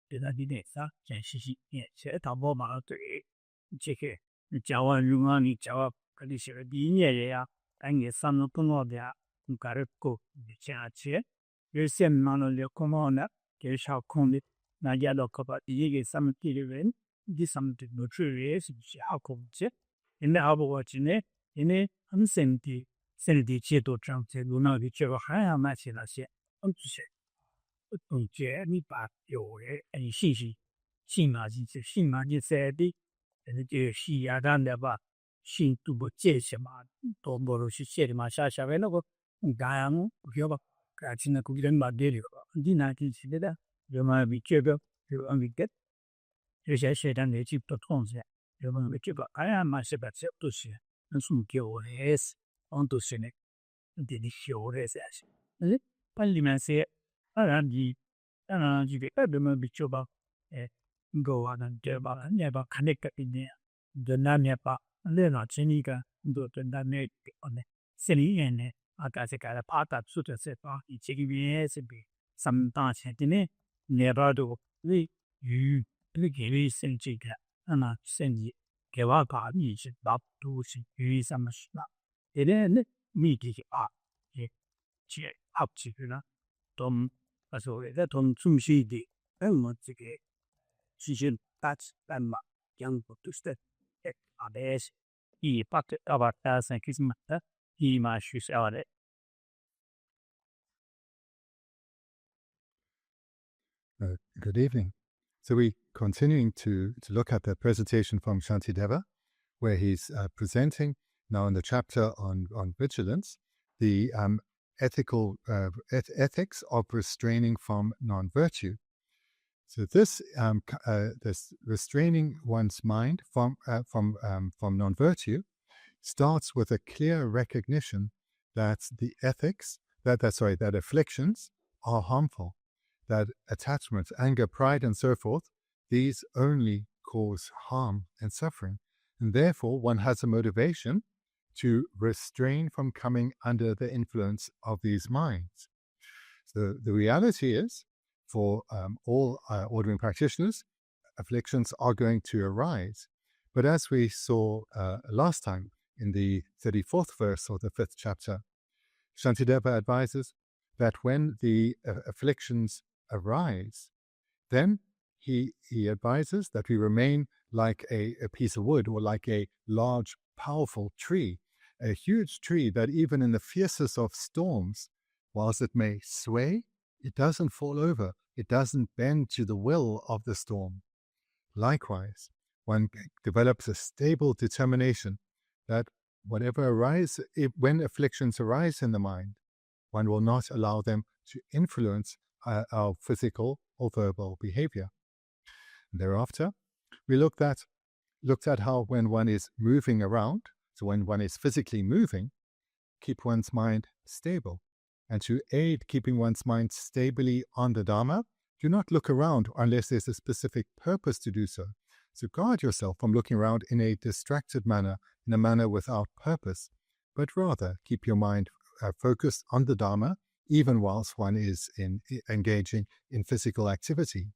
对他的内啥，真是也是他不嘛对这个教我用啊，你教我跟你学的音乐呀，但也上了不好的呀，你搞得够这样子，有些嘛呢，就干嘛呢？给小空的，那也都可把第一个什么地的人，第什么的不注意是不是好控制？因为好不我今天，因为很身体节奏这样子，路那里这个还要买些那些，这些。觉你把有的信嘛是的，就西亚当的吧，信都不接些嘛，都不如是写的嘛，下边那个干不晓得，感情那个人嘛对了，你那就是的，就嘛比这个就比个，有些写的那就不同些，就嘛比这个，哎呀嘛是把这都是，那是叫的是，都是呢，这里小的是，把里面些。当然，这个别么比较吧，go啊，那对吧？你把看那个一点，就那面吧，那那这里个，都那面哦呢，这里面呢，但是个怕打出的是吧？你这个边是比三大钱的呢，那边都你给你升这个，那升级给我搞你是大都是什么事啦？那你这个也这好几个了。所谓的同中西的，我这个其实大致干嘛讲不都是的，一把的把它生起什么的，一嘛需要的。Good evening. So we're continuing to look at the presentation from Shantideva, where he's presenting now in the chapter on vigilance, the ethics of restraining from non-virtue. So this this restraining one's mind from non-virtue starts with a clear recognition that the ethics that afflictions are harmful, that attachment, anger, pride, and so forth, these only cause harm and suffering, and therefore one has a motivation to restrain from coming under the influence of these minds. So the reality is, for all ordering practitioners, afflictions are going to arise. But as we saw last time in the 34th verse of the 5th chapter, Shantideva advises that when the afflictions arise, then he advises that we remain like a piece of wood or like a large, powerful tree, a huge tree that even in the fiercest of storms, whilst it may sway, it doesn't fall over. It doesn't bend to the will of the storm. Likewise, one develops a stable determination that whatever arises, when afflictions arise in the mind, one will not allow them to influence our physical or verbal behavior. Thereafter, we looked at how when one is moving around, so when one is physically moving, keep one's mind stable. And to aid keeping one's mind stably on the Dharma, do not look around unless there's a specific purpose to do so. So guard yourself from looking around in a distracted manner, in a manner without purpose, but rather keep your mind focused on the Dharma, even whilst one is engaging in physical activity.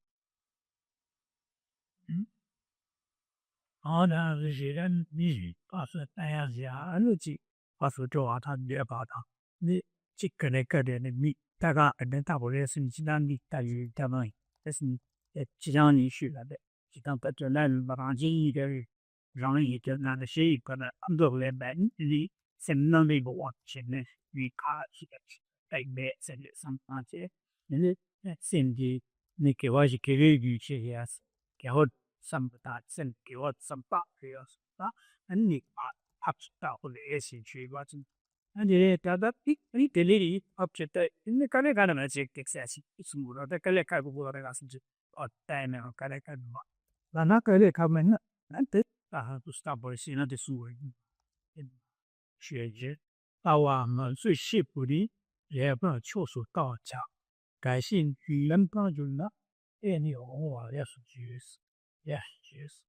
好的，这些人你把是大家下日子，把是做啊，他也把他，你这个那个的你大概大部分是你其他你大于他们，但是其他你学了的，其他不就来把它建议的，让人就那那些可能很多来买你sem那个往前呢，你卡是个代买甚至上班去，你甚至你给我是给个语气也是，给我。三不大，甚给我三百个要是啊，你合到或者也是去我真，你大家你这里合出的，你刚才讲的那些给啥子？什么了？但刚才看不过那个是就带那个刚才看嘛，那刚才看没呢？那得不是大部分是那的书学习，我们最西部的也不能确实到家，改信语言帮助呢，你我也是就是。Yeah, cheers.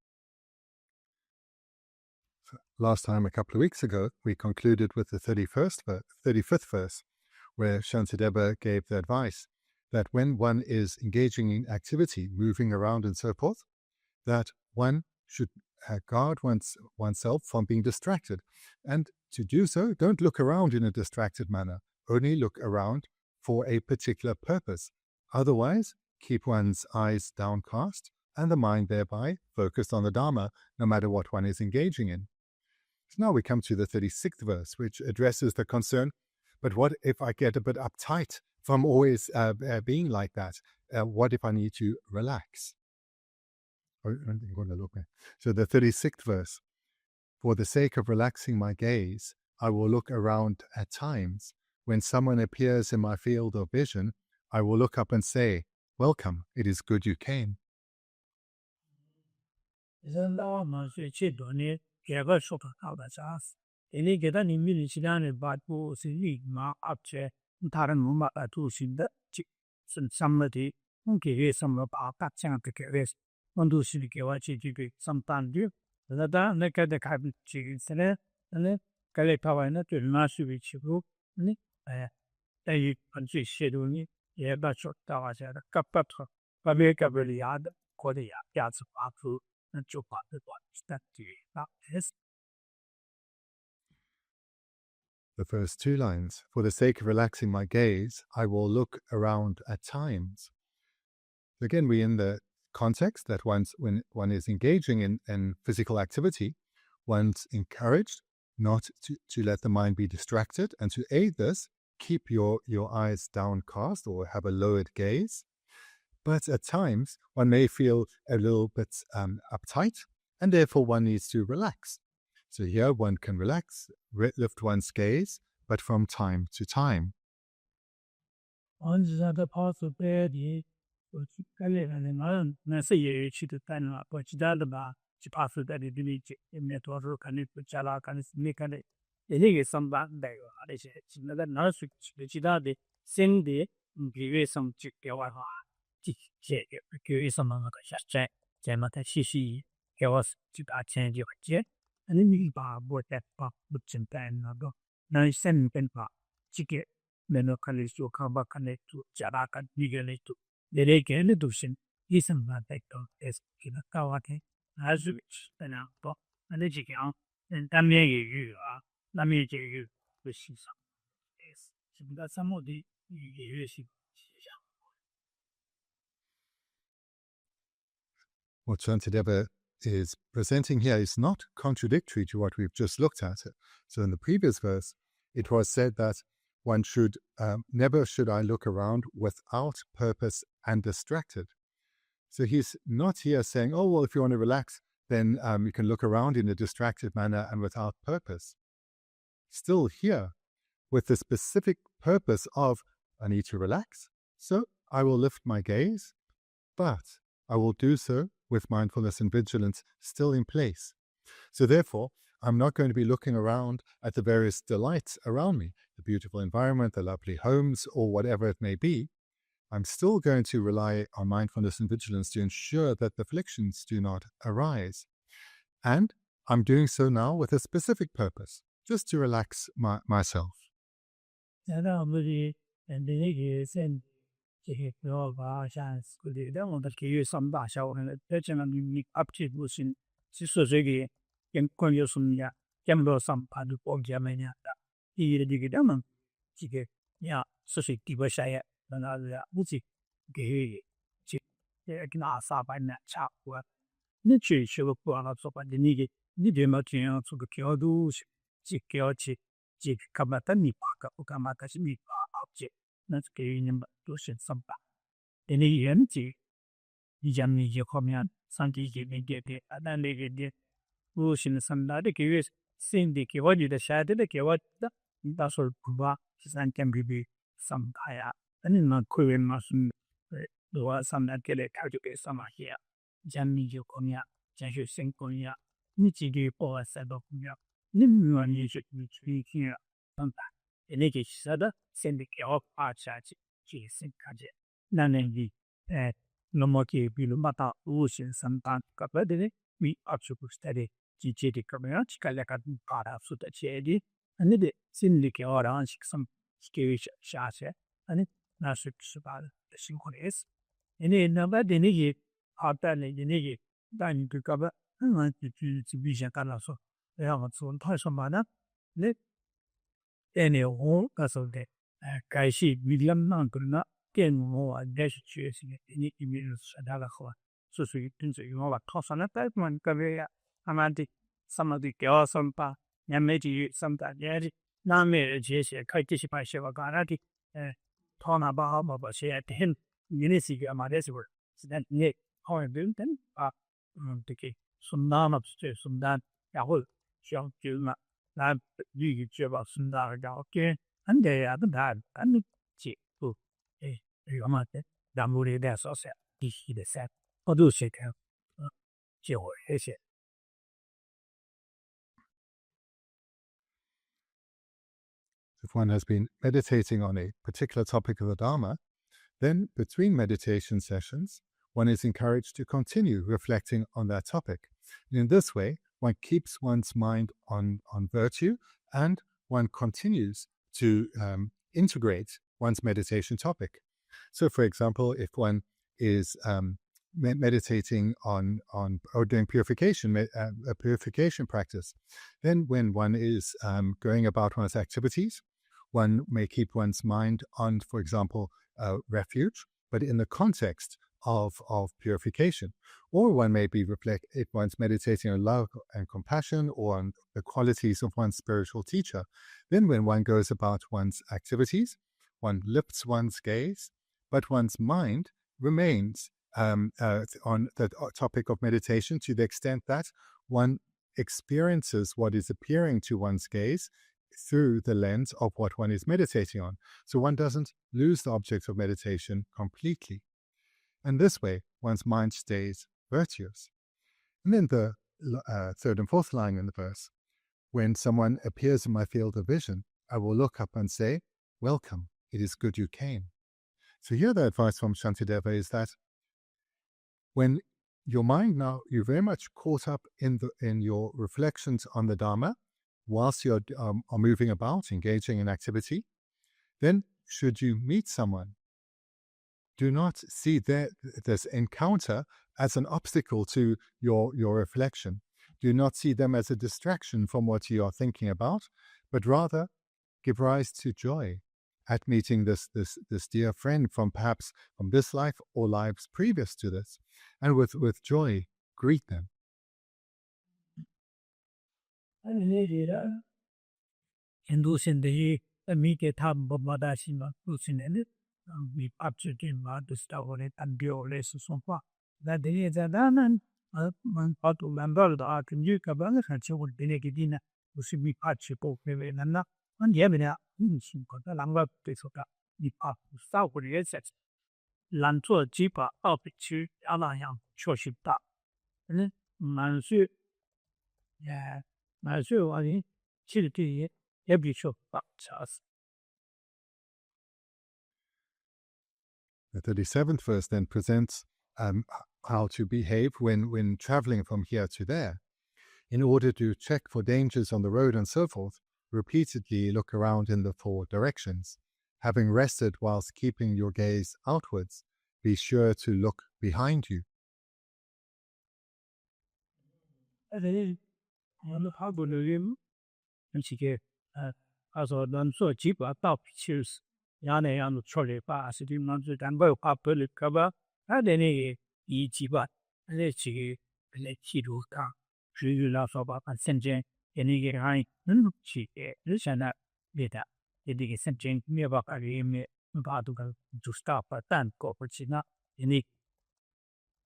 Last time, a couple of weeks ago, we concluded with the 35th verse, where Shantideva gave the advice that when one is engaging in activity, moving around and so forth, that one should guard oneself from being distracted. And to do so, don't look around in a distracted manner. Only look around for a particular purpose. Otherwise, keep one's eyes downcast and the mind thereby focused on the Dharma, no matter what one is engaging in. So now we come to the 36th verse, which addresses the concern, but what if I get a bit uptight from always being like that? What if I need to relax? So the 36th verse, for the sake of relaxing my gaze, I will look around at times. When someone appears in my field of vision, I will look up and say, welcome, it is good you came. The first two lines, for the sake of relaxing my gaze, I will look around at times. Again, we're in the context that when one is engaging in physical activity, one's encouraged not to let the mind be distracted, and to aid this, keep your eyes downcast or have a lowered gaze. But at times, one may feel a little bit uptight, and therefore one needs to relax. So here one can relax, lift one's gaze, but from time to time. What Shantideva is presenting here is not contradictory to what we've just looked at. So in the previous verse, it was said that one should, never should I look around without purpose and distracted. So he's not here saying, oh, well, if you want to relax, then you can look around in a distracted manner and without purpose. Still here with the specific purpose of, I need to relax, so I will lift my gaze, but I will do so with mindfulness and vigilance still in place. So therefore, I'm not going to be looking around at the various delights around me, the beautiful environment, the lovely homes, or whatever it may be. I'm still going to rely on mindfulness and vigilance to ensure that the afflictions do not arise. And I'm doing so now with a specific purpose, just to relax myself. 那是失败的辛苦的意思。你那么的那个好带来的那个，但你个个就必须干了说，然后做太什么呢？那你我那时候的开始为了那个呢，电我还是学习的，你没有说他的话，所以跟着我把考上了，但man个别呀，他们的什么的叫什么，也没的什么的，也的那没这些，开这些把些我干了的，他那把好把些的，你那是个嘛的是不是？是的，你好像等等啊，这个顺达嘛，这顺达，然后想就嘛。那你觉得是哪个叫给？俺这呀，都难，俺们这不，有嘛的，咱们这点少些，地区的山，我都是看，结果这些。If one has been meditating on a particular topic of the Dharma, then between meditation sessions, one is encouraged to continue reflecting on that topic. And in this way, one keeps one's mind on virtue and one continues to integrate one's meditation topic. So, for example, if one is meditating on or doing purification, a purification practice, then when one is going about one's activities, one may keep one's mind on, for example, refuge, but in the context of purification. Or one may be if one's meditating on love and compassion or on the qualities of one's spiritual teacher, then when one goes about one's activities, one lifts one's gaze, but one's mind remains on the topic of meditation to the extent that one experiences what is appearing to one's gaze through the lens of what one is meditating on. So one doesn't lose the object of meditation completely. And this way, one's mind stays virtuous. And then the third and fourth line in the verse, when someone appears in my field of vision, I will look up and say, welcome, it is good you came. So here the advice from Shantideva is that when your mind now, you're very much caught up in your reflections on the Dharma, whilst you're are moving about, engaging in activity, then should you meet someone, do not see this encounter as an obstacle to your reflection. Do not see them as a distraction from what you are thinking about, but rather give rise to joy at meeting this dear friend from perhaps from this life or lives previous to this, and with joy greet them. We absolutely not to start on it and be all less so far. That they is an and how to remember the art and you can and she would be naked in to see me patchy poke and not on Yemina, she got a longer place of that. The park south with the assets. Lanto cheaper up to Alayang, shortship that. And then, Monsieur, yeah, Monsieur, I think, she every show but us. The 37th verse then presents how to behave when traveling from here to there. In order to check for dangers on the road and so forth, repeatedly look around in the four directions. Having rested whilst keeping your gaze outwards, be sure to look behind you. Yane and Trolley pass, it in London and well public cover, and any easy but let's see, let you come. She laughs about and send Jane, any high, she, this and that, later. It is sent Jane me about a game about to stop at time, Corporate, any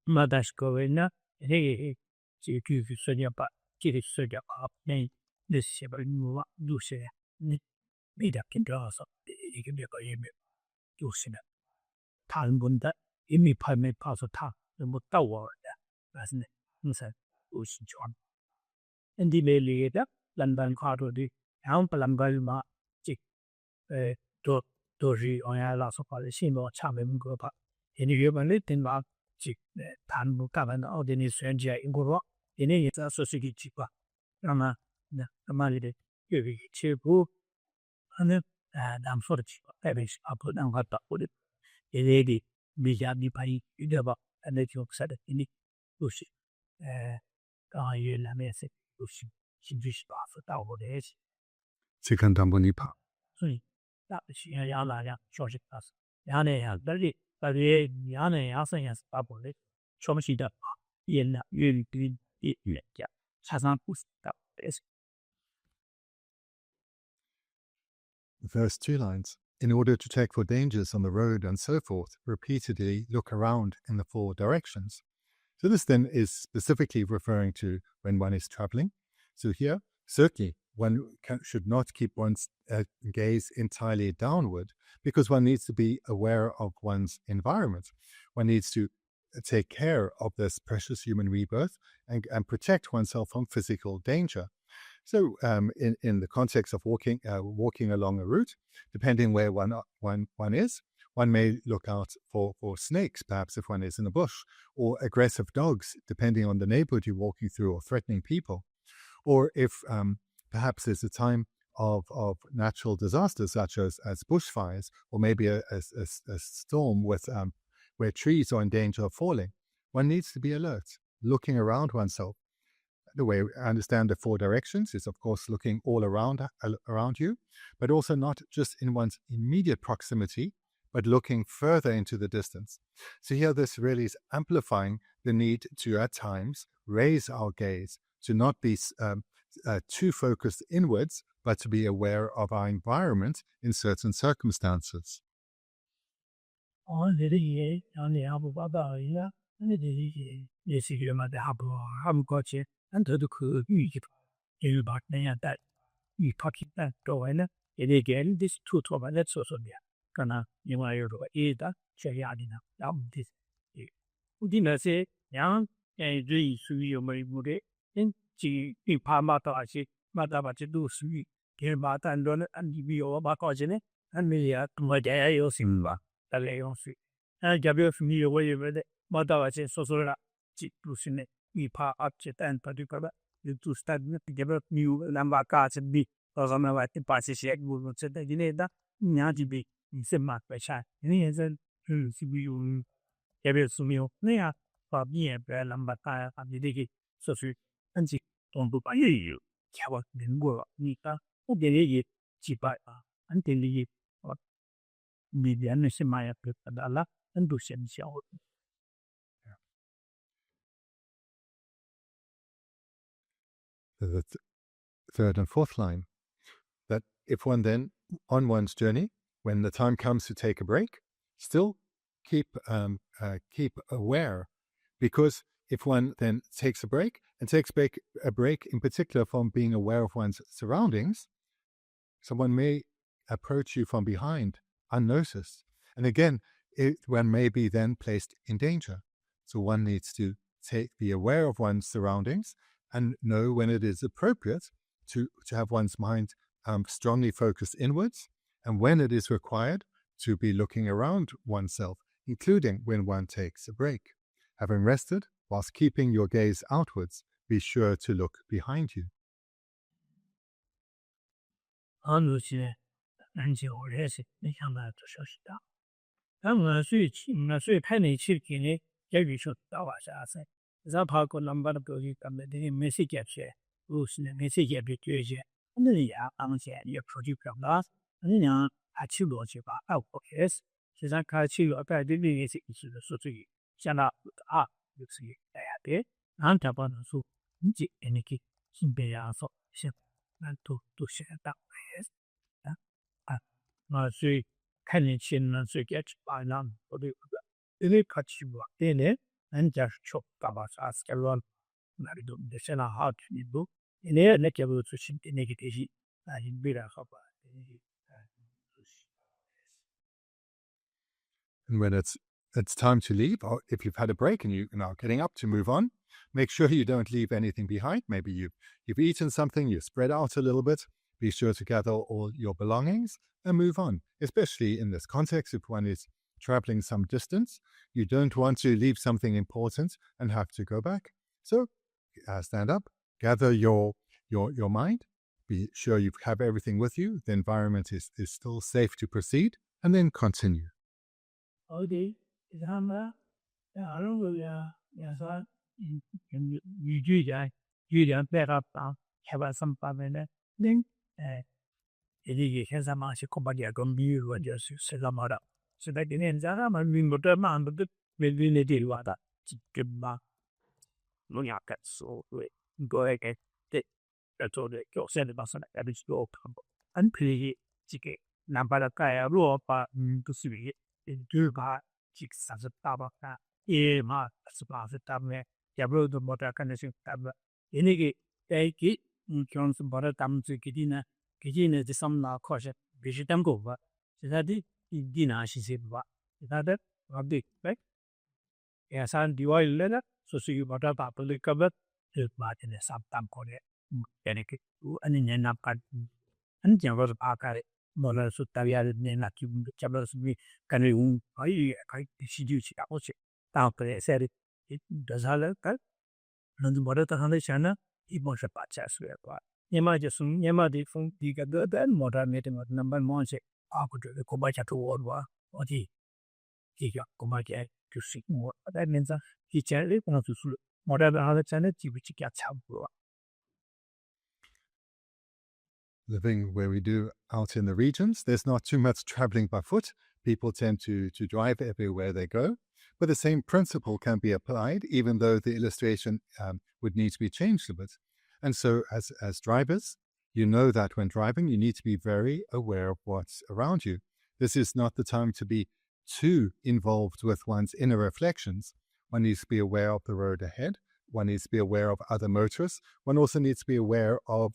mother's going, hey, she gives you such a but, she is such a up, nay, this several new do say. Made up in draws of the Emic using it. Tan Bunda, Emi Pime Pass of Ta, the Mutawa, as an answer, Ocean John. And the later, London Cardo de Ampalambalma, Chick, Doji on a loss of policy or charming group. In human little mark, Chick, Tan Bukavan, or the Nisrangia in Guru, in any associated cheaper. Rama, the Malide, you cheap. And then I'm sort of having up and got up with it. lady, Bijami Pai, Udaba, and the joke said in the bush. You let me say, bush, she wish for our days. Sikandambunipa. So that she Yana, George Pass. Yana, very, very, Yana, Yasan, as Babble, Chomashida, Yena, you did it, yeah. Chazan Pus, that is. The first 2 lines. In order to check for dangers on the road and so forth, repeatedly look around in the 4 directions. So this then is specifically referring to when one is traveling. So here, certainly, one should not keep one's gaze entirely downward, because one needs to be aware of one's environment. One needs to take care of this precious human rebirth and protect oneself from physical danger. So in the context of walking along a route, depending where one is, one may look out for snakes, perhaps if one is in a bush, or aggressive dogs, depending on the neighborhood you're walking through, or threatening people. Or if perhaps there's a time of natural disasters such as bushfires, or maybe a storm with where trees are in danger of falling, one needs to be alert, looking around oneself. The way I understand the 4 directions is, of course, looking all around you, but also not just in one's immediate proximity, but looking further into the distance. So here this really is amplifying the need to, at times, raise our gaze, to not be too focused inwards, but to be aware of our environment in certain circumstances. to start develop new lamba cards and be or some of the passes yet would set the dinner. Nyaji be in some mark by shine. Any as a you ever sumio, Nia, for me a bell lamba car and the diggy, so sweet and see. Don't do by you. Kawa then work, Nika, who get it cheap by until the million Semaya Pepala and do some show. The 3rd and 4th line, that if one then, on one's journey, when the time comes to take a break, still keep aware, because if one then takes a break, and takes a break in particular from being aware of one's surroundings, someone may approach you from behind unnoticed. And again, one may be then placed in danger. So one needs to be aware of one's surroundings and know when it is appropriate to have one's mind strongly focused inwards, and when it is required to be looking around oneself, including when one takes a break. Having rested, whilst keeping your gaze outwards, be sure to look behind you. And when it's time to leave, or if you've had a break and you're now getting up to move on, make sure you don't leave anything behind. Maybe you've eaten something, you spread out a little bit. Be sure to gather all your belongings and move on, especially in this context. If one is traveling some distance, you don't want to leave something important and have to go back. So stand up, gather your mind, be sure you have everything with you, the environment is still safe to proceed, and then continue. 어디 이상한 다른 거야 야사 유주자 유련 배갑다 해봐 선파면은 능 이게 현상만시 콤바디아 검비고 저스 세가마라 세다기는 자라만 민부터 만부터 멜빌레디 와다 지금마 농약했어 왜 이거에게 저도 교세를 봐서 가지고 안 그리 지게 남바라까야 로바 그수비 두바 직사서 따바까 예마 스파스 따메 야브로도 모타 컨디션 따바 이게 에기 존스 버터 담지 기디나 기디네 지섬나 코셔 비시담 고바 지다디 이디나 시세바 지다데 어디 백 야산 디와일레나 소수기 버터 바블리카벳 마티네 삼담 코네 에네케 아니냐 napkat 안jan버 아카레 몰라 수타비아르 네나 기분 잡아서미 간에 아이 가이 시디우치 아오치 다음에 세리 다살을 갈 런던 버터 하는 샤나 이모셔 빠차스야 봐 예마제 숨 예마디 풍 디가 더단 모다메테 넘버 monse 아고도 고바차토 워와 어디 기가 고마게 주식 뭐 that means 기차를 보너스 모다베 하는 차네 지부치가 참고 Living where we do out in the regions, there's not too much traveling by foot. People tend to drive everywhere they go. But the same principle can be applied, even though the illustration would need to be changed a bit. And so as drivers, you know that when driving, you need to be very aware of what's around you. This is not the time to be too involved with one's inner reflections. One needs to be aware of the road ahead. One needs to be aware of other motorists. One also needs to be aware of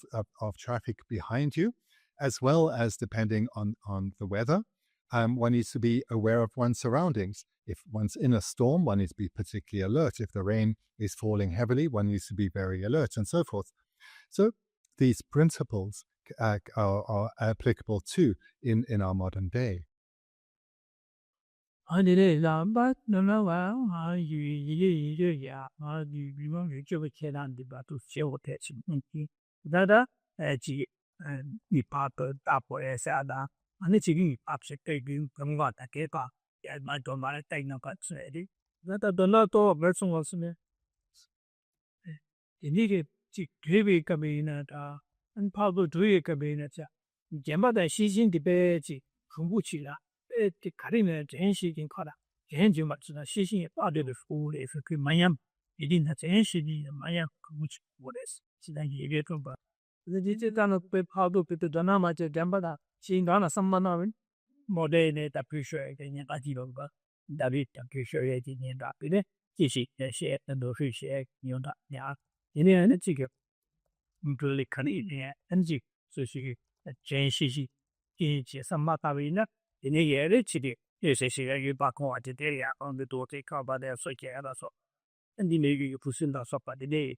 traffic behind you, as well as depending on the weather. One needs to be aware of one's surroundings. If one's in a storm, one needs to be particularly alert. If the rain is falling heavily, one needs to be very alert, and so forth. So these principles are applicable too in our modern day. 아니래 라바 너나와 아유이야 아유 비만 저거 계란데 봐도 세워 대치 문기 다다 지 미파도 따보에서다 아니 지금 앞서 때긴 감과다 개가 말도 말을 때는 것 같으리 나도 너도 말씀 없으면 이게 지 괴비 가면이나다 안 파도 두에 가면이나자 제마다 시신 디베지 공부치라 가리면 전시긴 커라. 전지 맞으나 시신이 빠져도 소리에서 그 마냥 이딘다 전시니 마냥 그무치 뭐랬어. 지난 얘기 좀 봐. 근데 이제 단어 배 파도 그때 전화 맞아 잠바다 신가나 삼만원 모델에 다 표시해 그냥 가지고 봐. 다비 딱 표시해 지낸다. 근데 지시 셰도 표시해 용다. 야. 얘네는 지금 물리 칸이네. 엔지 소시 전시시 이제 삼마다위나 이네 예를 치리 예세시가 유바콘 아테리아 온데 도테 카바데 소케라서 엔디메기 부신다 소파데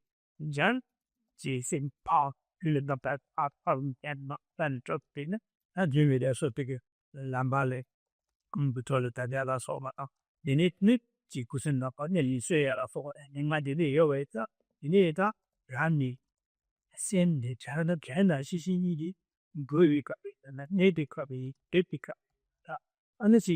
jan ji sim pa rilda pat apam and tan tropin a jimi de so pike lambale butole tadela so ma dini nit ji kusin na pa ne swe ya la so ninga dini yo we ta dini ta rani sen de jana jana shi shi ni di gui ka na ne de ka bi de ka 안에서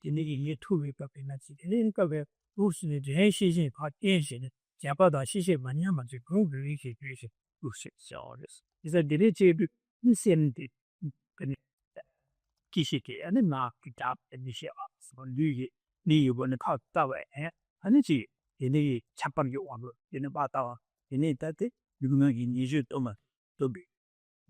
이게 투비 pap이나지 그러니까 왜 무슨 이제 시신 바뀌시는 자바다 시신 많이 하면 그 그렇게 되시 우시셔스 이제 디리지 인센디 그니 기시게 아니 나 기타 이니시 선류기 니 이번에 갔다와 아니지 이네 잠깐 요원로 이네 봤다와 이네 따뜻 유명하게 니주 또만 또비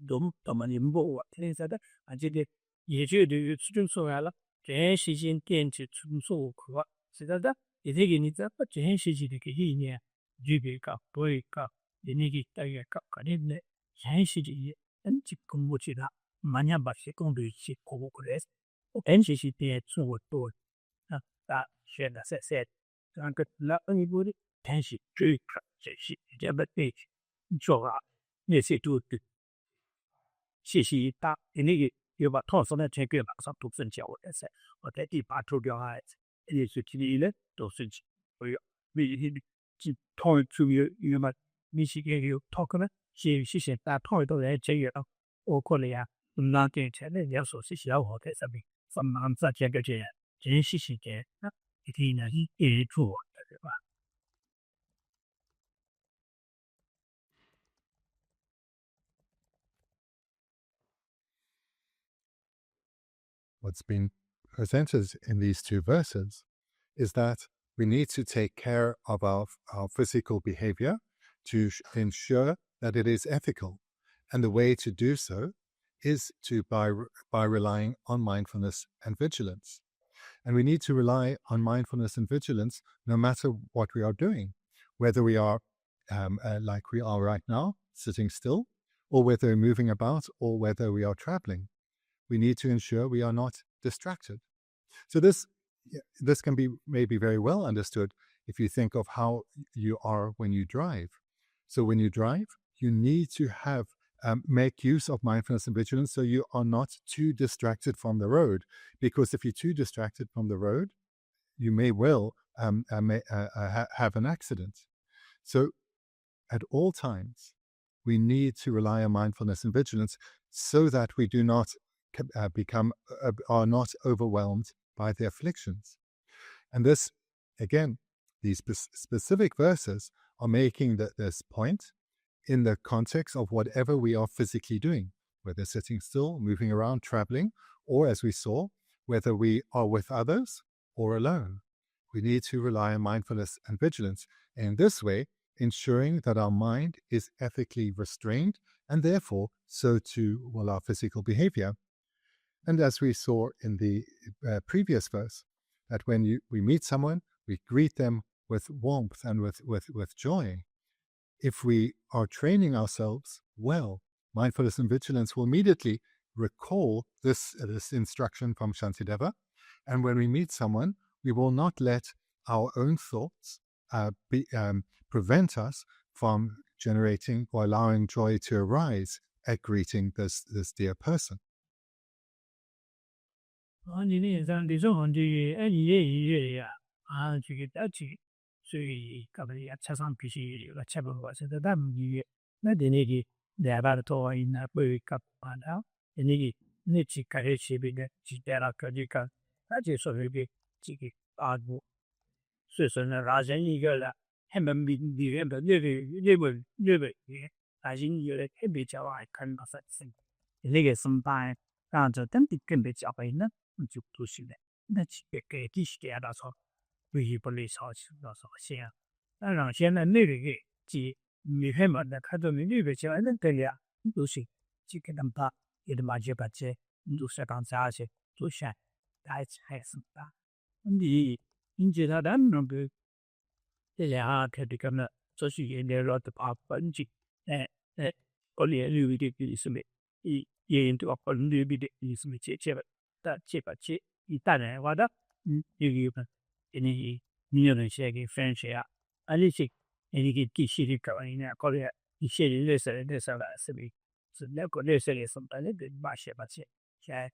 너무 많이 뭐 테니스다 아직에 예제도 수준 소야라 전시신电子 중소 그거 쓰다다 이게 니자 전시지의 기니야 주비가 보이까 이니기 따위가 가는데 전시지 엔지 공부지다 마냐 바시 공부지 고고 그래서 NCC 때 중고도 다 쉐나 세세 그러니까 라은이보리 전시 주의가 제시 제베티 조가 예시도谢谢大，那个有把唐僧的这个马上都是教我的噻，我在第八头掉下来，也是这里呢都是哎呀，为这唐主有嘛，你是个有唐个呢，是大唐都来这个了，我过来呀，那点钱呢，要说是小伙在上面，上忙这个这样，真是是的，那一天呢，也做对吧？ What's been presented in these two verses is that we need to take care of our physical behavior to ensure that it is ethical. And the way to do so is by relying on mindfulness and vigilance. And we need to rely on mindfulness and vigilance no matter what we are doing, whether we are like we are right now, sitting still, or whether we're moving about, or whether we are traveling. We need to ensure we are not distracted. So this can be maybe very well understood if you think of how you are when you drive. So when you drive, you need to have make use of mindfulness and vigilance so you are not too distracted from the road. Because if you're too distracted from the road, you may well have an accident. So at all times, we need to rely on mindfulness and vigilance so that we do not are not overwhelmed by the afflictions. And this, again, these specific verses are making this point in the context of whatever we are physically doing, whether sitting still, moving around, traveling, or as we saw, whether we are with others or alone. We need to rely on mindfulness and vigilance, and in this way, ensuring that our mind is ethically restrained, and therefore, so too will our physical behavior. And as we saw in the previous verse, that when we meet someone, we greet them with warmth and with joy. If we are training ourselves well, mindfulness and vigilance will immediately recall this instruction from Shantideva. And when we meet someone, we will not let our own thoughts prevent us from generating or allowing joy to arise at greeting this dear person. 你那上你说红的，哎，也呀，这个到处，所以搞不也车上必须有个车不过，现在他们也那的那个两把的多因那不会搞完了，那个那去开始去边的去带了个这个，那就说这个这个啊不，所以说呢，那人一个了，还没原本日本也，那人一个了，还没叫我看到啥子，那个什么办？然后等的更别叫回呢。 就不行了，那给地时间到时候，微不离少去到时候先，那让现在那个即每天嘛，那看到你那边叫那个呀，都行，就给他们把给他们就把这，都是刚才些都选，还是吧，你觉得咱们个这俩看这个呢，这是也连了的把本质，我连留的意思没，也都本留的意思没接了。 这把这一旦呢，我的有个你有那些个分析啊，而且你个地势的搞呢，搞的一些人认识了，是不？是那个认识的什么？那个把些把些，现在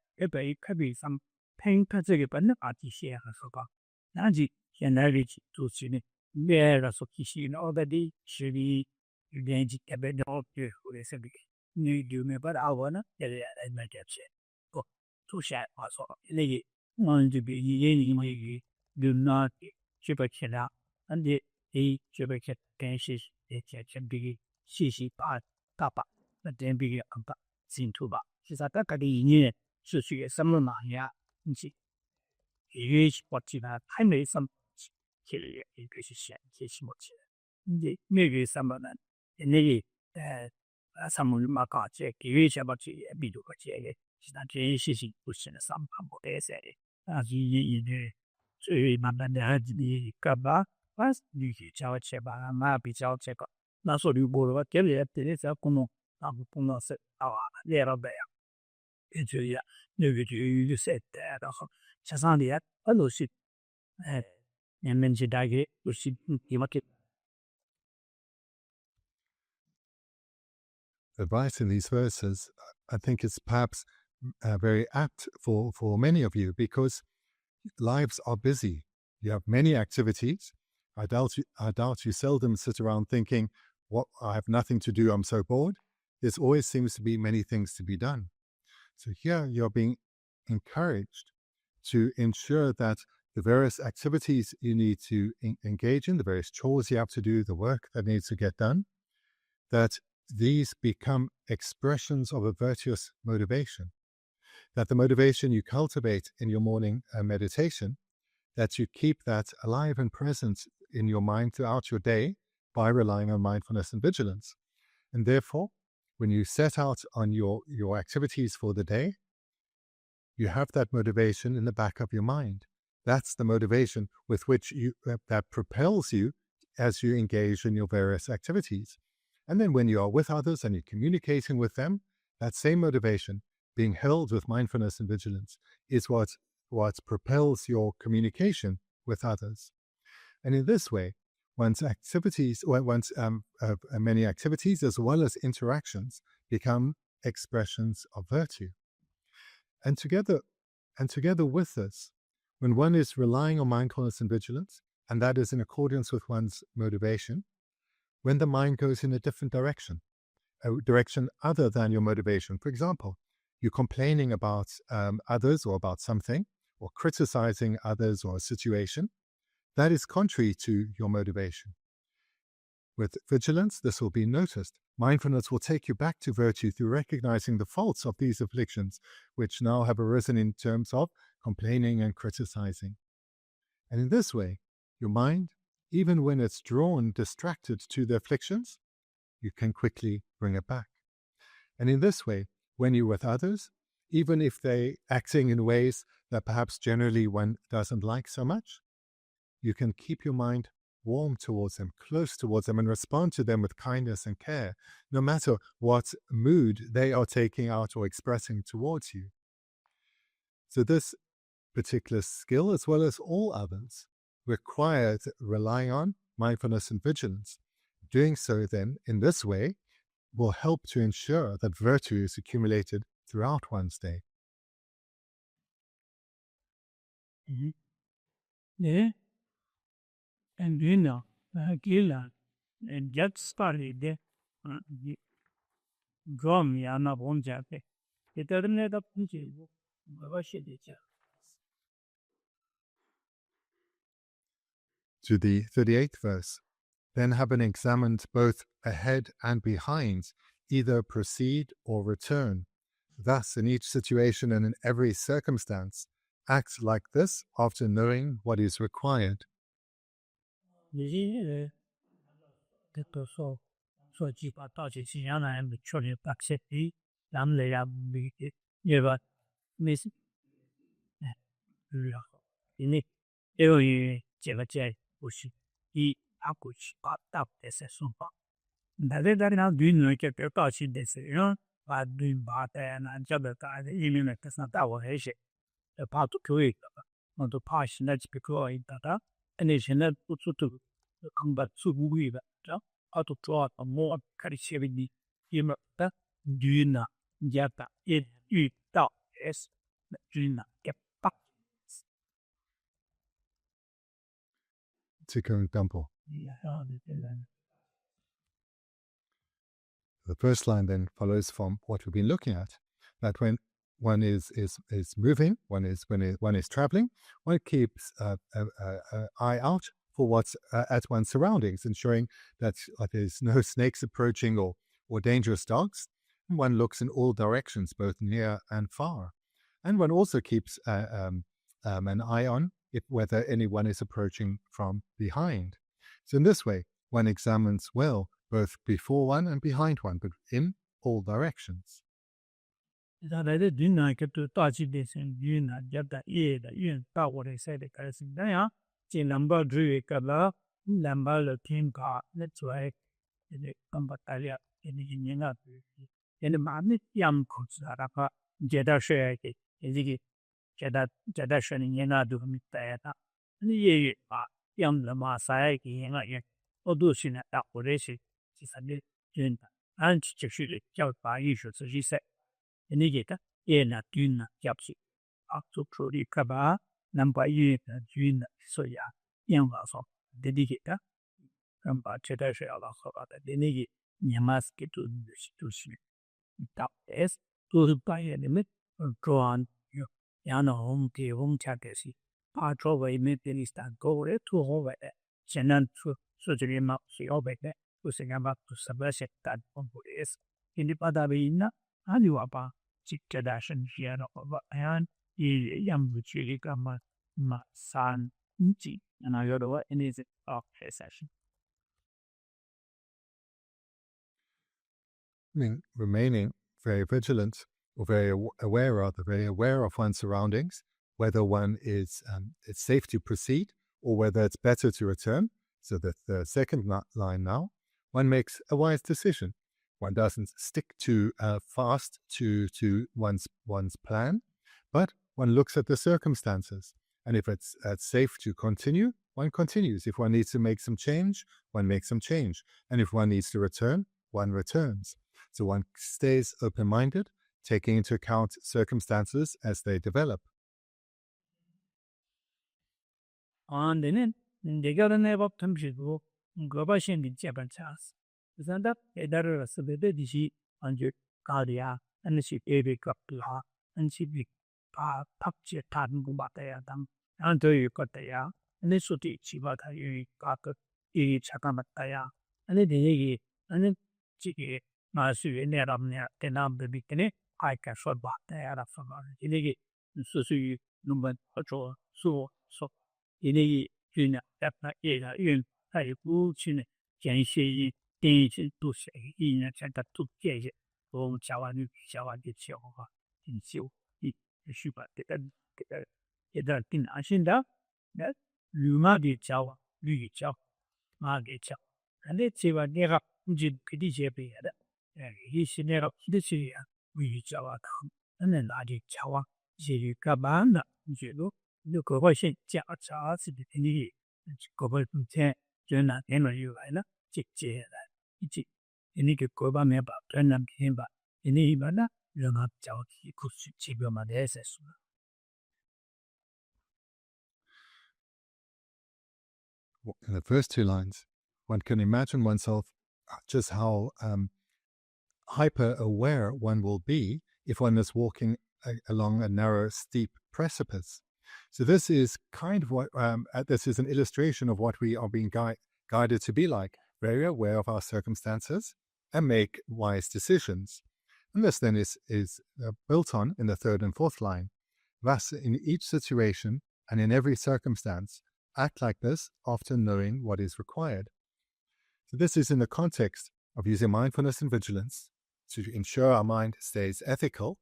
特别上偏看这个本来把地些还说吧，那就现在的就是呢，别了说地势呢，我的是的，连接特别多对，或者是个你有没有把它玩呢？也没这些。 出现话说那个这边也因为有那这边去了，俺的这边去跟是这边信息大把，那这边也很大，信徒吧，其实大概的一年是学什么嘛呀？你是也是我记得还没什么去了，一个是想这什么去了，你没有什么呢？那个什么嘛搞这个月什么去，比如个这个。 其他这些事情不是那三盘不得噻，也所以慢慢的你干嘛？我你去教这吧，嘛比较这个，那说你不的话，这里这里只要工作，那不工作是啊，练了呗呀，也就呀，那个就有些的，然后加上的很多是，人们是大概都是怎么给。 Advice in these verses, I think, is perhaps very apt for many of you because lives are busy. You have many activities. I doubt you seldom sit around thinking, "What I have nothing to do. I'm so bored." There always seems to be many things to be done. So here you're being encouraged to ensure that the various activities you need to engage in, the various chores you have to do, the work that needs to get done, that these become expressions of a virtuous motivation, that the motivation you cultivate in your morning meditation, that you keep that alive and present in your mind throughout your day by relying on mindfulness and vigilance. And therefore, when you set out on your activities for the day, you have that motivation in the back of your mind. That's the motivation with which that propels you as you engage in your various activities. And then when you are with others and you're communicating with them, that same motivation, being held with mindfulness and vigilance, is what propels your communication with others. And in this way, one's activities, many activities as well as interactions become expressions of virtue. And together with this, when one is relying on mindfulness and vigilance, and that is in accordance with one's motivation, when the mind goes in a different direction, a direction other than your motivation, for example, you're complaining about others or about something, or criticizing others or a situation, that is contrary to your motivation. With vigilance, this will be noticed. Mindfulness will take you back to virtue through recognizing the faults of these afflictions, which now have arisen in terms of complaining and criticizing. And in this way, your mind, even when it's drawn, distracted to the afflictions, you can quickly bring it back. And in this way, when you're with others, even if they're acting in ways that perhaps generally one doesn't like so much, you can keep your mind warm towards them, close towards them, and respond to them with kindness and care, no matter what mood they are taking out or expressing towards you. So this particular skill, as well as all others, requires relying on mindfulness and vigilance. Doing so then, in this way, will help to ensure that virtue is accumulated throughout one's day. Yeah. And you know, Gila, and just started draw me on a one jacket. It doesn't let up to To the 38th verse, then having examined both ahead and behind, either proceed or return. Thus, in each situation and in every circumstance, act like this after knowing what is required. So cheap at Atisha and the Chori Paxetti, Lamlea Big, never miss in it. Every Javaja Bush, he Akuch, up the session. That is now doing like a touch in this, but doing bad and Jabata, even if it's not our Heshe, a part to it, not to pass let's be growing data, and it's not put to come back to weave. How to draw a more caricity humor doing Jata it you thought is doing get back. Tikkun Temple. The first line then follows from what we've been looking at, that when one is moving, one is traveling, one keeps an eye out for what's at one's surroundings, ensuring that there's no snakes approaching or dangerous dogs. And one looks in all directions, both near and far. And one also keeps an eye on whether anyone is approaching from behind. So in this way, one examines well, both before one and behind one, but in all directions. That I did not get to touch this and you not get that ear that you thought what I said. The person there, the number drew color, number team car, that's why the Compatalia in the Indian. In the Mammy Yam Kutsarapa, Jeddah share it, Jeddah showing Yena do me that. And the year, young Lama Saiki, and or do she not that what is it? She said, and she should tell by issue, so she said. Inigita, Ena Duna Yapsi, Octopro Kaba, Number Yen, Juna Soya, Yanvaso, Dedicata, Ramba Chetasha, the Nigi, Yamaski to the institution. That is, to buy a limit or draw on you, Piano home tea home chakesi. Patrol maybe stand go to over there. Shannon surgery mouth she over there. Pushing about to submerge that on is. In the Padavina, and you about Chikadashan here over and young Richie Gamma son and I got over in his session. I mean, remaining very vigilant or very aware of one's surroundings, whether one is it's safe to proceed or whether it's better to return. So that the second line now, one makes a wise decision. One doesn't stick too fast to one's plan, but one looks at the circumstances. And if it's safe to continue, one continues. If one needs to make some change, one makes some change. And if one needs to return, one returns. So one stays open-minded, taking into account circumstances as they develop. And then they got a name of Tempshibu, Gobashin in Japan Chas. Isn't that a daughter of Sabedi under Gadia, and she baby got to her, and she be Pakchi Tan Gubatayam, until you got the ya, and they should eat Chibata, you got the Chakamataya, and then and then Chiki. Masu in there on the number beginning, I can short back there from Illegate, Susu, Number, so Illegate, Junior, Yapna, in a blue chin, can she dance to say in a center to get it, or Chawan, get your in Sioux, Shuba, get that thing. I send that Luma de Chawa, Lu Chow, Margate Chow, and let's see what near up Jim Kedisha be at. He should never this year we Java town and then I did Chawa, Jiri Kabana, Jilu, look over Shin Jia Charles in the go over to 10, Jenna, Henry, Ila, Chick Jay, you need to go by me about Renam Himba, in the Ibana, you're not Chow, he could chip your mother's. In the first two lines, one can imagine oneself just how hyper-aware one will be if one is walking along a narrow, steep precipice. So this is kind of what, this is an illustration of what we are being guided to be like, very aware of our circumstances and make wise decisions. And this then is built on in the third and fourth line. Thus, in each situation and in every circumstance, act like this, often knowing what is required. So this is in the context of using mindfulness and vigilance to ensure our mind stays ethical,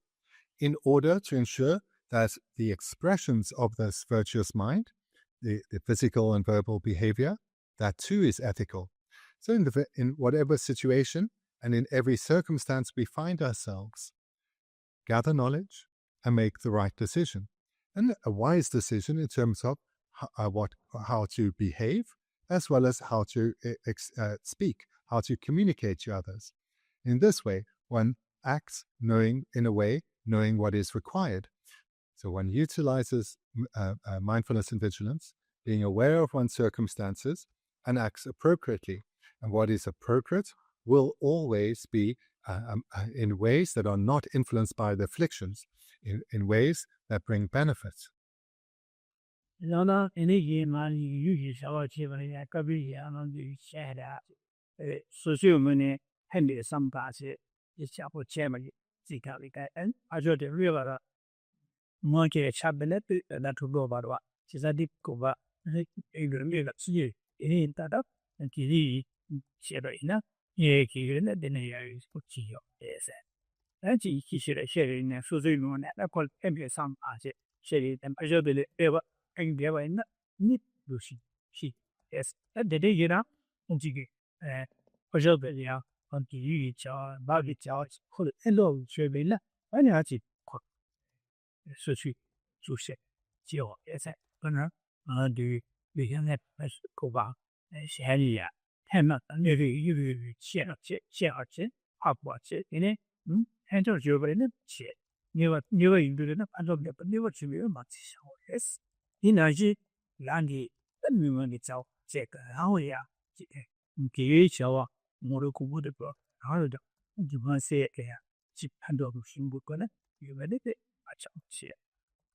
in order to ensure that the expressions of this virtuous mind, the physical and verbal behavior, that too is ethical. So in whatever situation and in every circumstance we find ourselves, gather knowledge and make the right decision. And a wise decision in terms of how to behave, as well as how to speak, how to communicate to others. In this way, one acts knowing what is required. So one utilizes mindfulness and vigilance, being aware of one's circumstances, and acts appropriately. And what is appropriate will always be in ways that are not influenced by the afflictions, in ways that bring benefits. Yes, that the day you know, Ojobelia, on the Ucha, Babi Charge, Hol, hello, Shabila, and Yachi, so she say, Joe, yes, do we can have go back, Sharia, Hammer, and you share, half watch it in it, and you're in it, shit. Never into the other, but never to be much. Yes, in a G, Landy, and we want it out. Check how ya give shower more good how do you want to say it there? Chip and of Shimbu, you read it?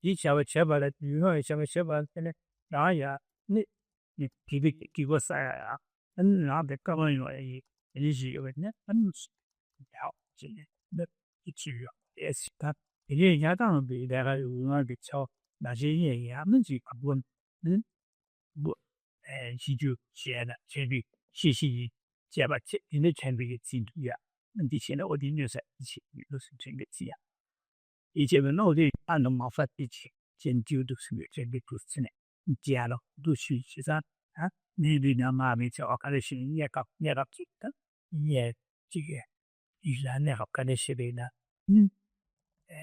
以前我吃饱了，以后以前我吃饱了，现在然呀，你给我啥呀？然后别搞完了，你是有呢，好，今天那一句啊，也是他，人家当然比那个有那个超那些人呀，们是不不，是就写的，前面谢谢你，这吧，这你的前面的进度呀，那你现在我的就是以前都是这个字呀。以前我脑袋按照毛发以前研究都是这个故事呢，加了都是实际上啊，你那妈咪叫我看的是也搞这个，也这个依然呢好看的是的呢，呃，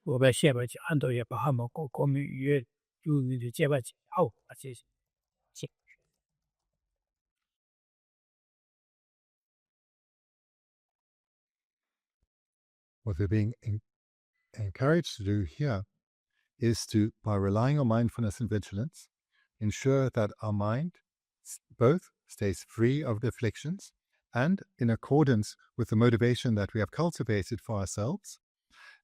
我把写吧就很多也把他们国民语言就你这吧好，而且是。What we're being encouraged to do here is to, by relying on mindfulness and vigilance, ensure that our mind both stays free of the afflictions and in accordance with the motivation that we have cultivated for ourselves,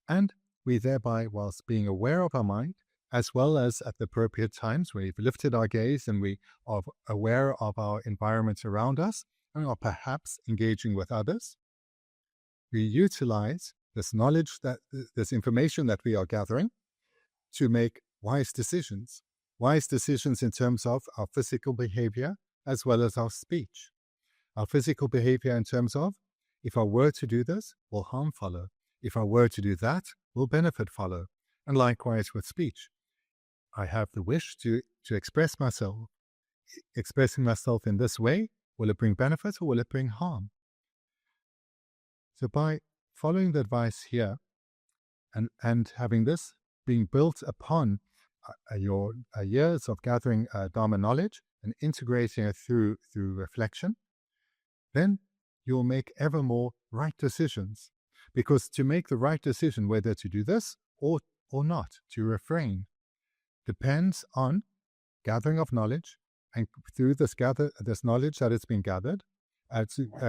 and we thereby, whilst being aware of our mind, as well as at the appropriate times when we've lifted our gaze and we are aware of our environment around us and are perhaps engaging with others, we utilize this knowledge, this information that we are gathering, to make wise decisions in terms of our physical behavior as well as our speech. Our physical behavior in terms of, if I were to do this, will harm follow. If I were to do that, will benefit follow. And likewise with speech. I have the wish to express myself. Expressing myself in this way, will it bring benefit or will it bring harm? So by following the advice here and having this being built upon your years of gathering Dharma knowledge and integrating it through reflection, then you'll make ever more right decisions. Because to make the right decision, whether to do this or not, to refrain, depends on gathering of knowledge, and through this knowledge that has been gathered,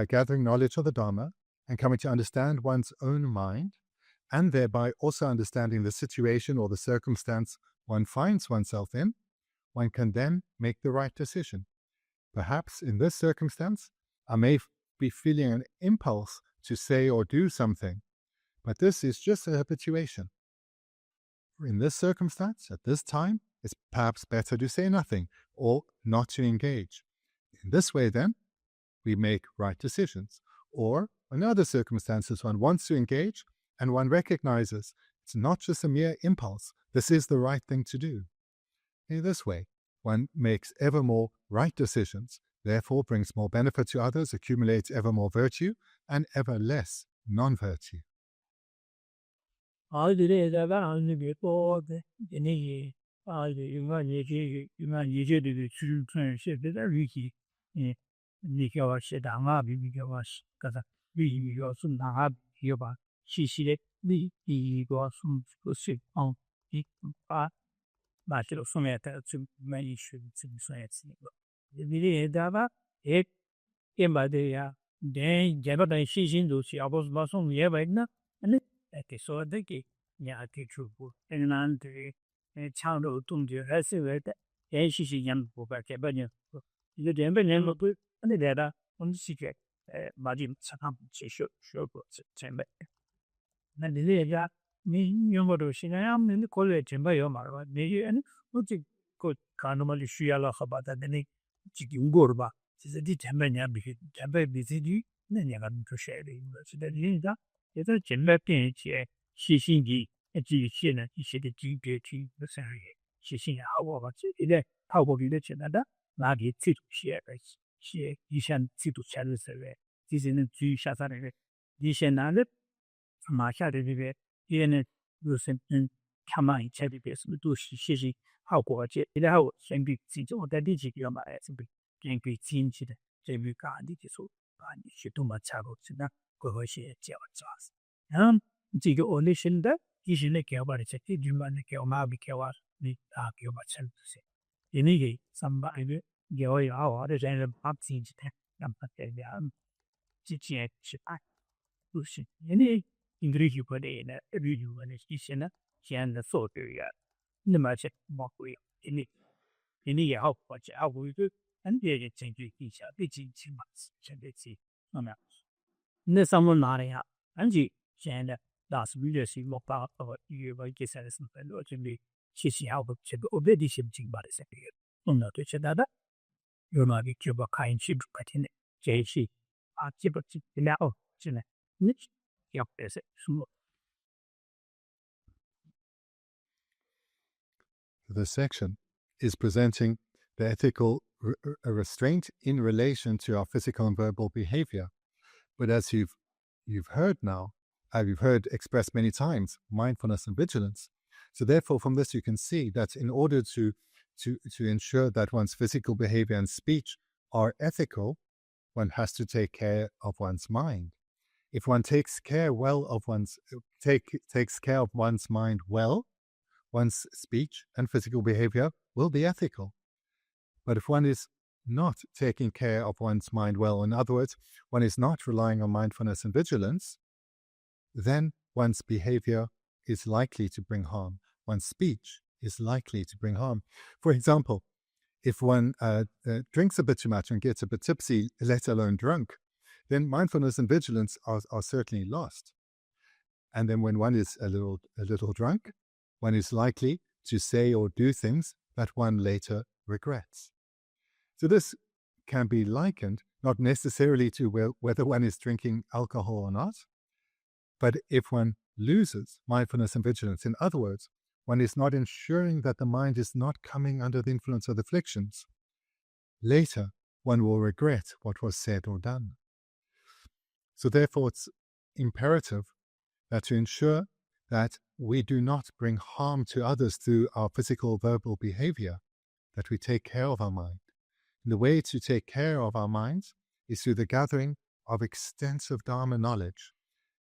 gathering knowledge of the Dharma, and coming to understand one's own mind, and thereby also understanding the situation or the circumstance one finds oneself in, one can then make the right decision. Perhaps in this circumstance, I may be feeling an impulse to say or do something, but this is just a habituation. In this circumstance, at this time, it's perhaps better to say nothing or not to engage. In this way, then, we make right decisions. Or in other circumstances, one wants to engage and one recognizes it's not just a mere impulse. This is the right thing to do. In this way, one makes ever more right decisions, therefore brings more benefit to others, accumulates ever more virtue, and ever less non-virtue. 好，这里在晚上那边多的，那啊，有个年纪的出村是别的语气，你叫我写档啊，你叫我干啥？你叫送档啊，要把细细的你个送个水哦，你把这个送来的就买一些这个送来吃个，你的吧，也买的呀，连这边的细心都是要不是把送也买呢，那。给说的给伢给出过，但是呢，对，强肉动作还是为的，也许是人不把这边人，一个这边人不那来的，我们是觉，马上常常去学过这边，那你那家你用过东西，那样你过来这边有嘛吧？你我这个看到嘛就需要了，好吧？但你这用过了吧？其实你这边人比这边比自己那两个人都学的，是的，你讲。也在前面变一些细心的，这些呢，一些的级别去不是细心也好过吧，这里的好过比的简单的，那给制度些以前制度下的时候，这些呢注意下啥的，以前那的马下的这个，也呢就是看嘛以前的别什么都是细心好过这，然后相比这种的这几个嘛，是不根据经济的这边干的就说啊，你去多么差过去呢？过后些叫抓死，这个我那现在以前的给我的这这句话呢，给我妈咪给我你给我称这些，因为个上班的给我有好的人把自己的那么的两之前是爱，不是因为应该有个的呢，比如呢，以前呢，现在所对呀，那么是莫贵，你也好或者好贵个，俺别个证据底下，毕竟起码是真的是，那么那什么哪里呀？俺就现在那是为了是莫把因为给啥子很多准备，其实好不这个我别的心情吧的这个，那对这的，有那个就把看去不看天的，这些啊，基本这俩哦，真的，你要别是什么？ This section is presenting the ethical restraint in relation to our physical and verbal behavior. But as you've heard now, you've heard expressed many times, mindfulness and vigilance. So therefore, from this you can see that in order to ensure that one's physical behavior and speech are ethical, one has to take care of one's mind. If one takes care of one's mind well, one's speech and physical behavior will be ethical. But if one is not taking care of one's mind well, in other words, one is not relying on mindfulness and vigilance, then one's behavior is likely to bring harm. One's speech is likely to bring harm. For example, if one drinks a bit too much and gets a bit tipsy, let alone drunk, then mindfulness and vigilance are certainly lost. And then when one is a little drunk, one is likely to say or do things that one later regrets. So this can be likened not necessarily to whether one is drinking alcohol or not, but if one loses mindfulness and vigilance, in other words, one is not ensuring that the mind is not coming under the influence of the afflictions, later one will regret what was said or done. So therefore it's imperative that to ensure that we do not bring harm to others through our physical, verbal behavior, that we take care of our mind. And the way to take care of our minds is through the gathering of extensive Dharma knowledge.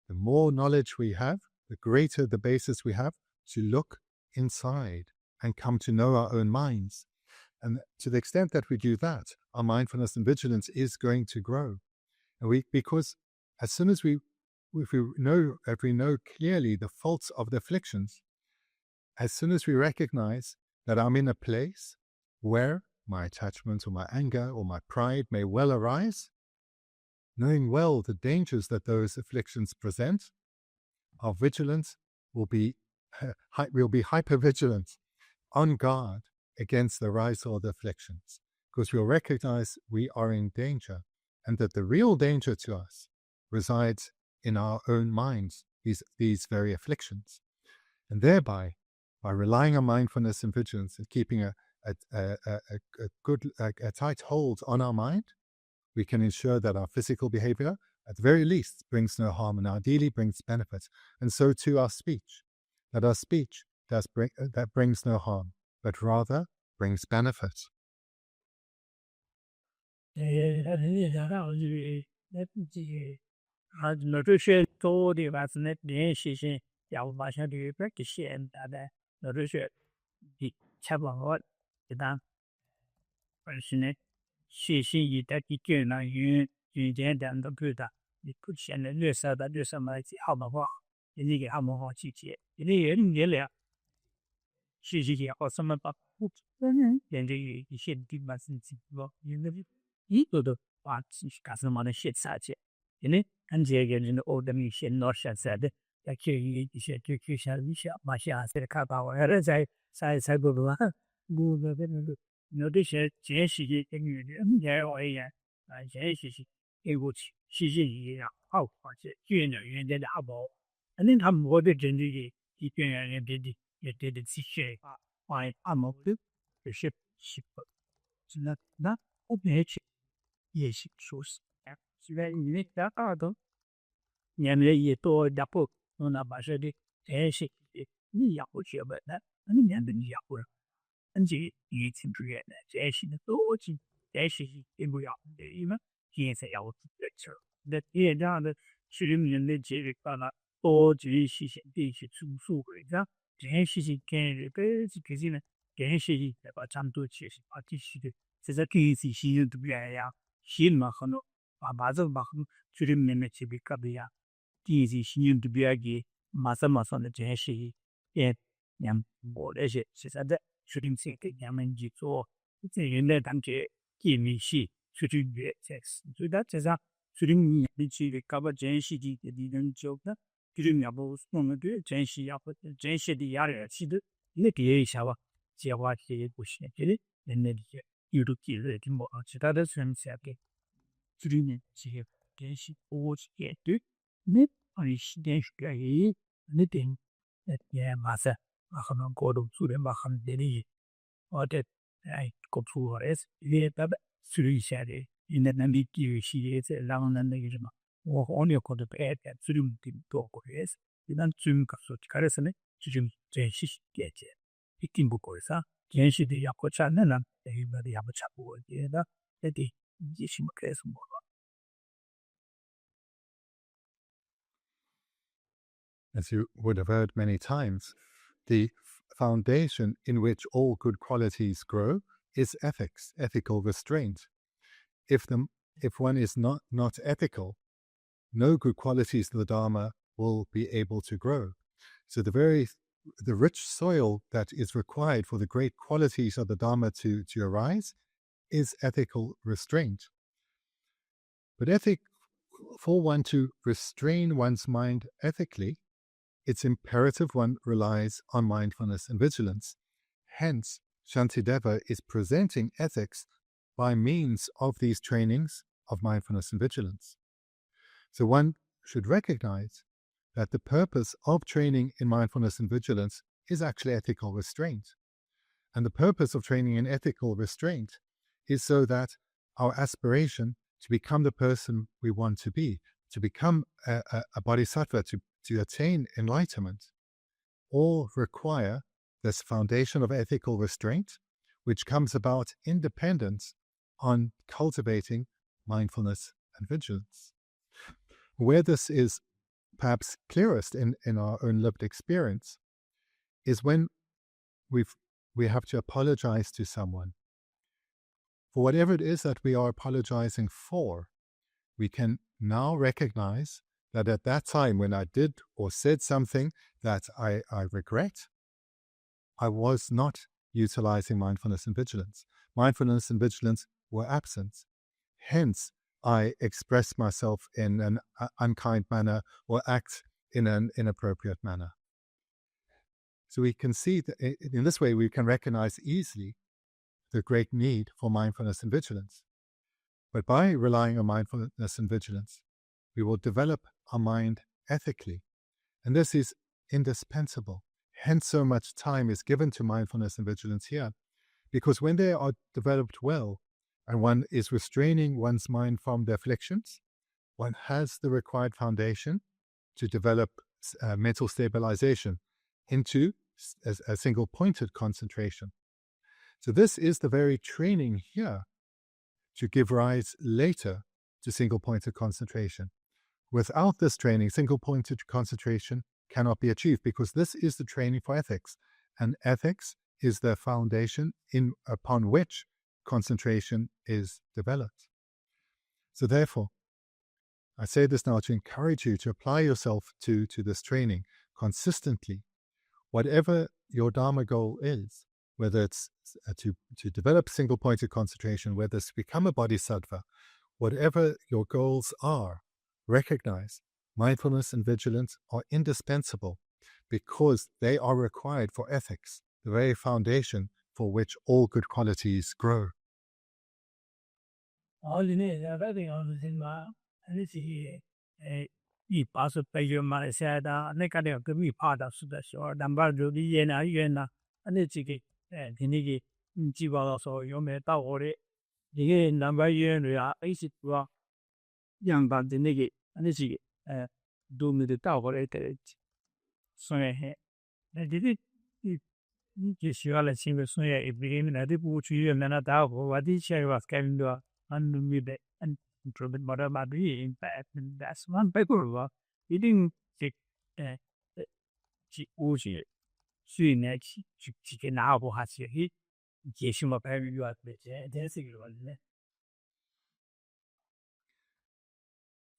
The more knowledge we have, the greater the basis we have to look inside and come to know our own minds. And to the extent that we do that, our mindfulness and vigilance is going to grow. And because as soon as if we know clearly the faults of the afflictions, as soon as we recognize that I'm in a place where my attachment or my anger or my pride may well arise, knowing well the dangers that those afflictions present, our vigilance will be hyper-vigilant, on guard against the rise of the afflictions, because we'll recognize we are in danger and that the real danger to us resides in our own minds, these very afflictions. And thereby, by relying on mindfulness and vigilance and keeping a tight hold on our mind, we can ensure that our physical behavior, at the very least, brings no harm and ideally brings benefit. And so too our speech, that our speech that brings no harm, but rather brings benefit. 也两我那些是啥的，决定性给他们去做，这原来感觉也没戏，出去约这是，所以他这啥决定你去的搞不真实的的人就的，决定要不我们对真实要不真实的压力是的，那别一下吧，这话题不是，这里人类的有的记录的么，其他的全是给。这里面这些电视我也对，那你是电视个诶，那点也马上可能过度做的嘛，很点的，我的哎，过出来是也爸爸处理一下的，因为那里有些在让人那个什么，我也觉得不爱的，处理的多过来是，一旦专个说开始呢，就真是解决，一定不过噻，电视的要过差那呢，哎，那的也不差不多的，那的。也什么开什么。As you would have heard many times, the foundation in which all good qualities grow is ethics, ethical restraint. If one is not ethical, no good qualities of the Dharma will be able to grow. So the rich soil that is required for the great qualities of the Dharma to arise is ethical restraint. But for one to restrain one's mind ethically, it's imperative one relies on mindfulness and vigilance. Hence, Shantideva is presenting ethics by means of these trainings of mindfulness and vigilance. So one should recognize that the purpose of training in mindfulness and vigilance is actually ethical restraint. And the purpose of training in ethical restraint is so that our aspiration to become the person we want to be, to become a bodhisattva, to attain enlightenment, all require this foundation of ethical restraint, which comes about independent on cultivating mindfulness and vigilance. Where this is perhaps clearest in our own lived experience is when we have to apologize to someone. For whatever it is that we are apologizing for, we can now recognize that at that time when I did or said something that I regret, I was not utilizing mindfulness and vigilance. Mindfulness and vigilance were absent. Hence, I express myself in an unkind manner or act in an inappropriate manner. So we can see that in this way we can recognize easily the great need for mindfulness and vigilance. But by relying on mindfulness and vigilance, we will develop our mind ethically. And this is indispensable. Hence, so much time is given to mindfulness and vigilance here. Because when they are developed well, and one is restraining one's mind from the afflictions, one has the required foundation to develop mental stabilization into a single-pointed concentration. So this is the very training here to give rise later to single-pointed concentration. Without this training, single-pointed concentration cannot be achieved because this is the training for ethics, and ethics is the foundation upon which concentration is developed. So therefore, I say this now to encourage you to apply yourself to this training consistently. Whatever your Dharma goal is, whether it's to develop single-pointed concentration, whether it's to become a bodhisattva, whatever your goals are, recognize mindfulness and vigilance are indispensable because they are required for ethics, the very foundation for which all good qualities grow.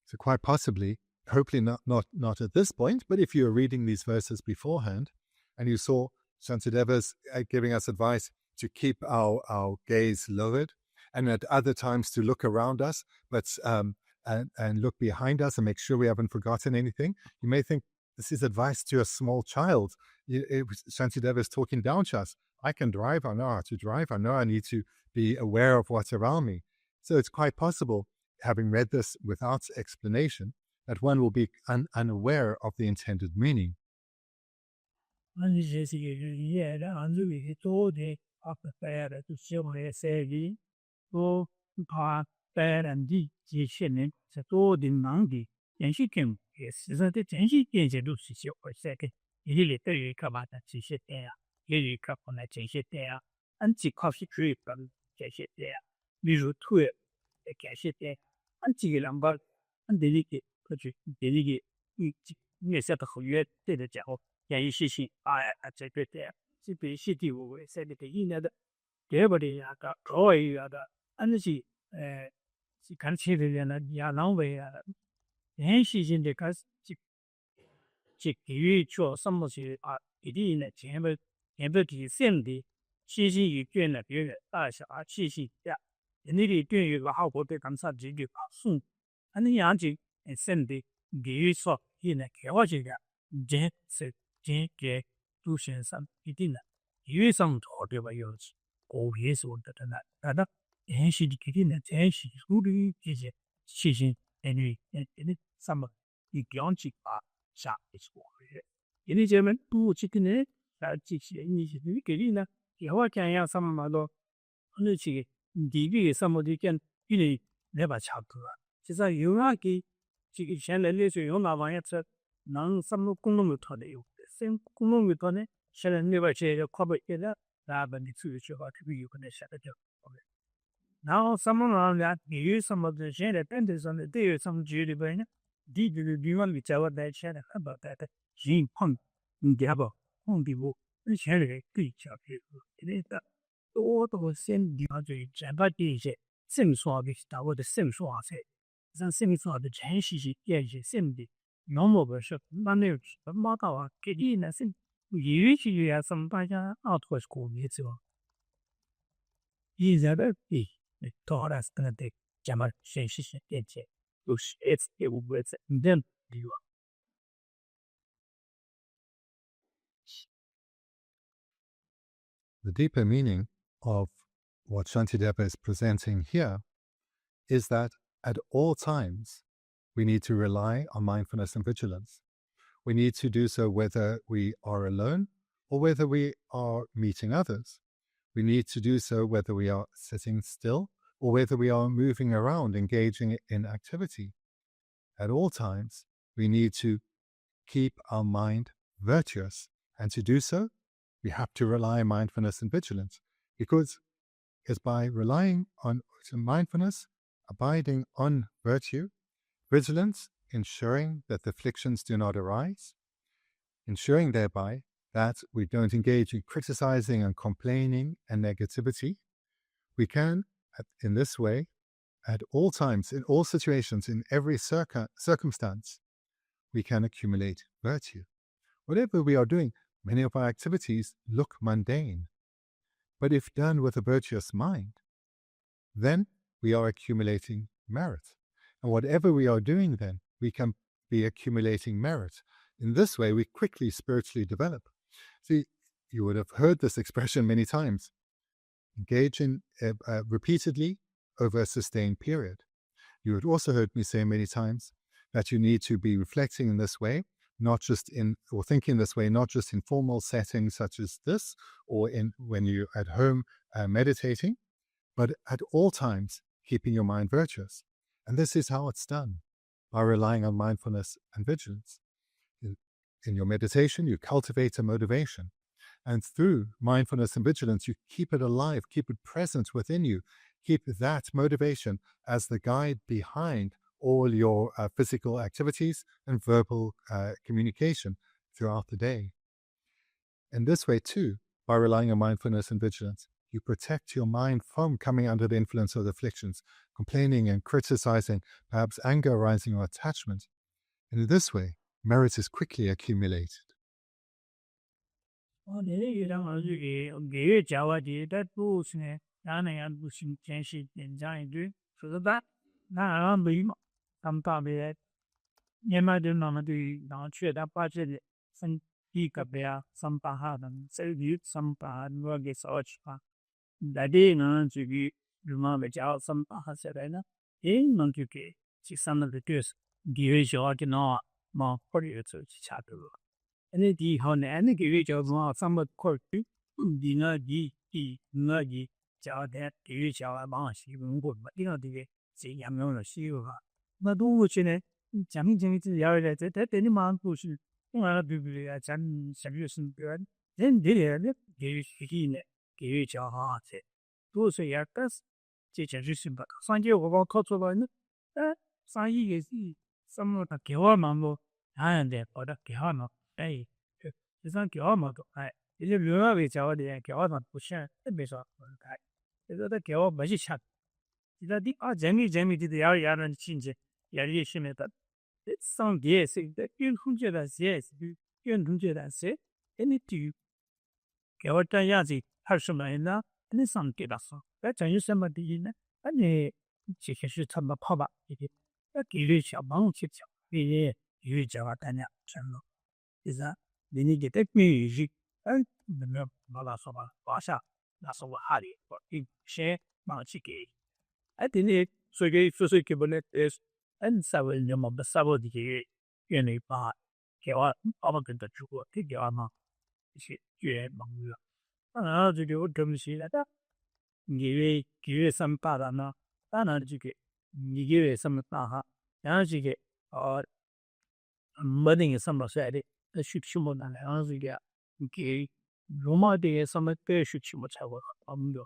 So quite possibly, hopefully not at this point, but if you're reading these verses beforehand, And you saw Shantideva's giving us advice to keep our gaze lowered, and at other times to look around us, but and look behind us and make sure we haven't forgotten anything. You may think this is advice to a small child. Shantideva is talking down to us. I can drive, I know how to drive, I know I need to be aware of what's around me. So it's quite possible, having read this without explanation, that one will be unaware of the intended meaning. Now, someone that use some of the share depends on the day some jury brain. Did you want which our that share about that? Jing Pong, Gabo, Hong Divo, and share a creature. It is the auto send the other Jabati, same swab is our the same swab. Then same swab the Chenshi, yes, same day. No more worship, manage, but Mata, Kitty, nothing. We usually have some Baja out for school. Is a very taught us that the Jama Shenshi, which it's it with them. The deeper meaning of what Shantideva is presenting here is that at all times we need to rely on mindfulness and vigilance. We need to do so whether we are alone or whether we are meeting others. We need to do so whether we are sitting still or whether we are moving around, engaging in activity. At all times, we need to keep our mind virtuous. And to do so, we have to rely on mindfulness and vigilance, because it's by relying on mindfulness, abiding on virtue, vigilance, ensuring that the afflictions do not arise, ensuring thereby that we don't engage in criticizing and complaining and negativity. We can, in this way, at all times, in all situations, in every circumstance, we can accumulate virtue. Whatever we are doing, many of our activities look mundane. But if done with a virtuous mind, then we are accumulating merit. And whatever we are doing then, we can be accumulating merit. In this way, we quickly spiritually develop. See, you would have heard this expression many times. Engage in repeatedly over a sustained period. You would also heard me say many times that you need to be reflecting in this way, not just in, or thinking this way, not just in formal settings such as this, or in when you're at home meditating, but at all times keeping your mind virtuous. And this is how it's done, by relying on mindfulness and vigilance. In your meditation, you cultivate a motivation. And through mindfulness and vigilance, you keep it alive, keep it present within you, keep that motivation as the guide behind all your physical activities and verbal communication throughout the day. In this way, too, by relying on mindfulness and vigilance, you protect your mind from coming under the influence of the afflictions, complaining and criticizing, perhaps anger arising or attachment. And in this way, merit is quickly accumulated. 你让我给教的在都是呢，然后呀都是真是人家一堆，说实在，那没嘛，他们大别，你买的那么对，然后去他把这里分一个别啊，三八哈的，这里三八我给少去吧，那里呢这个如嘛没教三八哈下来呢，能就给这三个的对是，给小的那嘛，或者就差不多。Any di hon any give job some court dinner di nagi jaw that give jaw among she won't go but you know the say yam no she va ma do chine jami jami ti yaw that any man to she na biblia chan solution good then did it give he ne give jaw ha se do so ya kas che che shi ba san je wo ko to ba ne san yi ge si some ta ke wa ma mo and de or da ke ha no哎，就算叫嘛都哎，也就另外一叫的叫嘛不行，特别说哎，这个叫没去吃，其他的啊，人民的要人亲戚，也是什么的，上电视的，运动觉得是，运动觉得是，你就叫我这样子，还是什么呢？你上给他说，这有什么的呢？你这些是他们跑吧，给你小忙去讲，给你叫我大家什么？is that they need to take me and the mala soba washa la soba hari or in share machiki. I think it so gay so is and several num of the sabo di any part. Kewa omakan the chuo, take your armor. She manga. To do drum she that give some parana. Anna to get give some taha. Now she get or mudding some said it. Shikshimo na hanzi ya ke Roma de sama pe shikshimo chawa amdo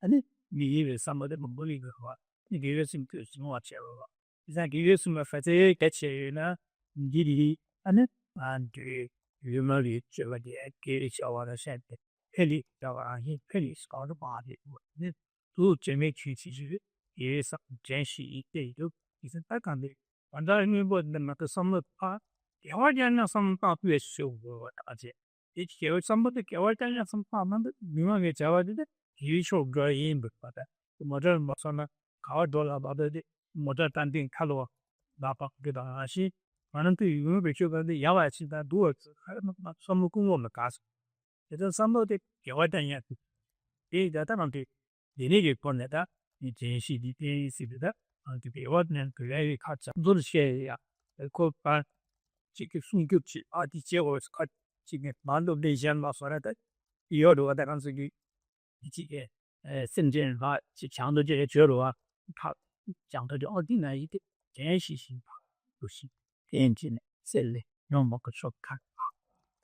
ani ni sama de mongoli ga wa ni ge sim ke simo chawa za ge sim fa te ke che na ni di ani an de yuma li chawa de ke chawa da sha de heli chawa hi heli ska da ba de ni tu che me chi chi ji ye sa jen shi de do is ta kan de anda ni bo de ma ta sama pa 개월전에 선파 피했쇼 아직 이 개월 선부터 개월전에 선파만 유명하게 잡아주데 기쇼 거인 받아 모델 뭐서나 가와 돌아 받아데 모델 단딩 칼로 나빠 그다 아시 많은 또 유명 배우가데 야와치다 두어 선무 공원을 가서 그래서 선부터 개월전에 이 다다한테 얘네게 보내다 이 제시디 데이시다 그 개월전 그게 같이 둘시야 그거这个送给去啊，的结果是看这个蛮多内向嘛，说的，以后的话，当然是个这个圣贤法去强调这些觉罗啊，他讲的就奥地利一点真实性吧，都是天津的这类，让我们说看啊，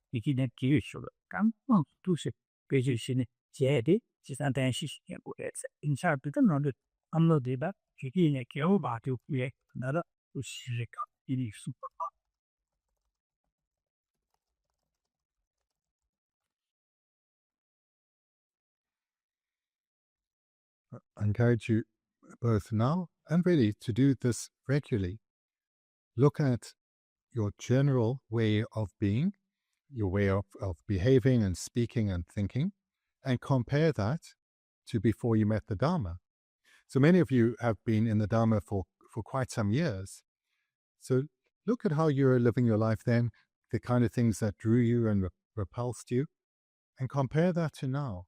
以及呢体育说的，根本都是根据是呢，这的第三代是也过来噻，因此不可能的，他们对吧？这个呢，给我把就不也那了，都是这个一定是。I encourage you both now and really to do this regularly. Look at your general way of being, your way of behaving and speaking and thinking, and compare that to before you met the Dharma. So many of you have been in the Dharma for quite some years. So look at how you were living your life then, the kind of things that drew you and repulsed you, and compare that to now.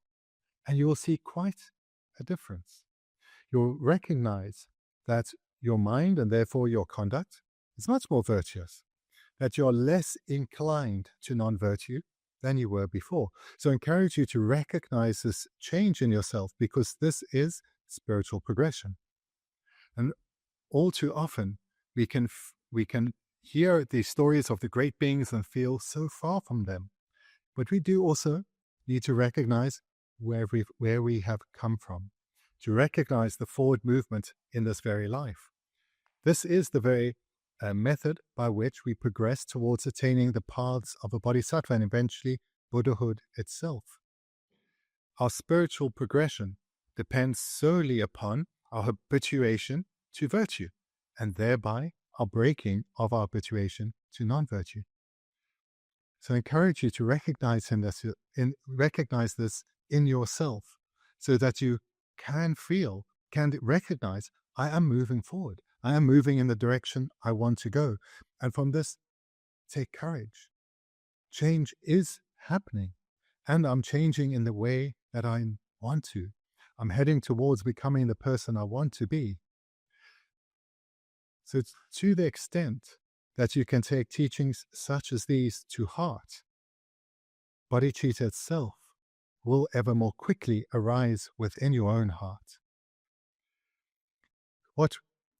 And you will see quite a difference. You'll recognize that your mind and therefore your conduct is much more virtuous, that you're less inclined to non-virtue than you were before. So I encourage you to recognize this change in yourself because this is spiritual progression. And all too often, we can hear the stories of the great beings and feel so far from them. But we do also need to recognize where we have come from, to recognize the forward movement in this very life. This is the very method by which we progress towards attaining the paths of a bodhisattva and eventually Buddhahood itself. Our spiritual progression depends solely upon our habituation to virtue and thereby our breaking of our habituation to non-virtue. So I encourage you to recognize this in yourself, so that you can recognize, I am moving forward. I am moving in the direction I want to go. And from this, take courage. Change is happening, and I'm changing in the way that I want to. I'm heading towards becoming the person I want to be. So to the extent that you can take teachings such as these to heart, bodhicitta itself will ever more quickly arise within your own heart. What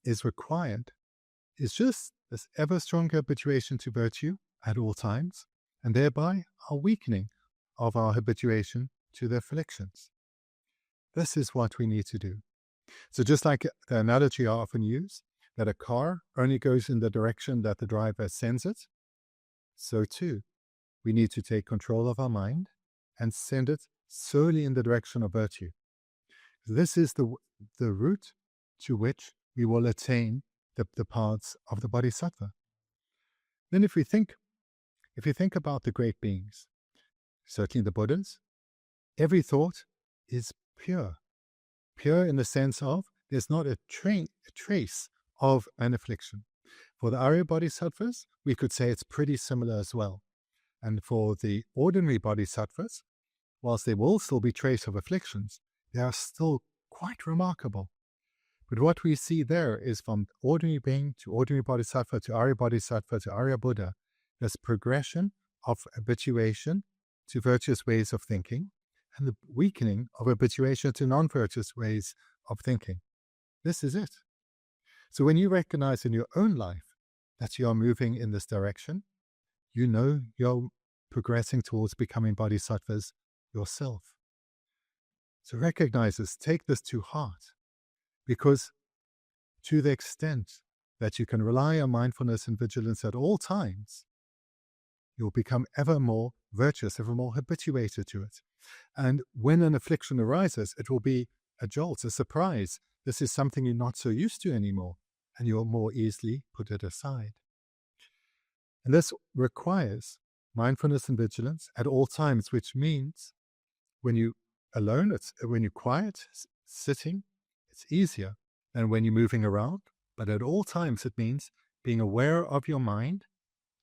is required is just this ever stronger habituation to virtue at all times, and thereby a weakening of our habituation to the afflictions. This is what we need to do. So just like the analogy I often use, that a car only goes in the direction that the driver sends it, so too, we need to take control of our mind and send it solely in the direction of virtue. This is the route to which we will attain the paths of the Bodhisattva. Then if you think about the great beings, certainly the Buddhas, every thought is pure. Pure in the sense of there's not a trace of an affliction. For the Arya Bodhisattvas, we could say it's pretty similar as well. And for the ordinary Bodhisattvas, whilst there will still be trace of afflictions, they are still quite remarkable. But what we see there is from ordinary being to ordinary Bodhisattva to Arya Bodhisattva to Arya Buddha, this progression of habituation to virtuous ways of thinking and the weakening of habituation to non-virtuous ways of thinking. This is it. So when you recognize in your own life that you are moving in this direction, you know you're progressing towards becoming bodhisattvas yourself. So recognize this, take this to heart, because to the extent that you can rely on mindfulness and vigilance at all times, you'll become ever more virtuous, ever more habituated to it. And when an affliction arises, it will be a jolt, a surprise. This is something you're not so used to anymore, and you'll more easily put it aside. And this requires mindfulness and vigilance at all times, which means when you're alone, when you're quiet, sitting, it's easier than when you're moving around. But at all times, it means being aware of your mind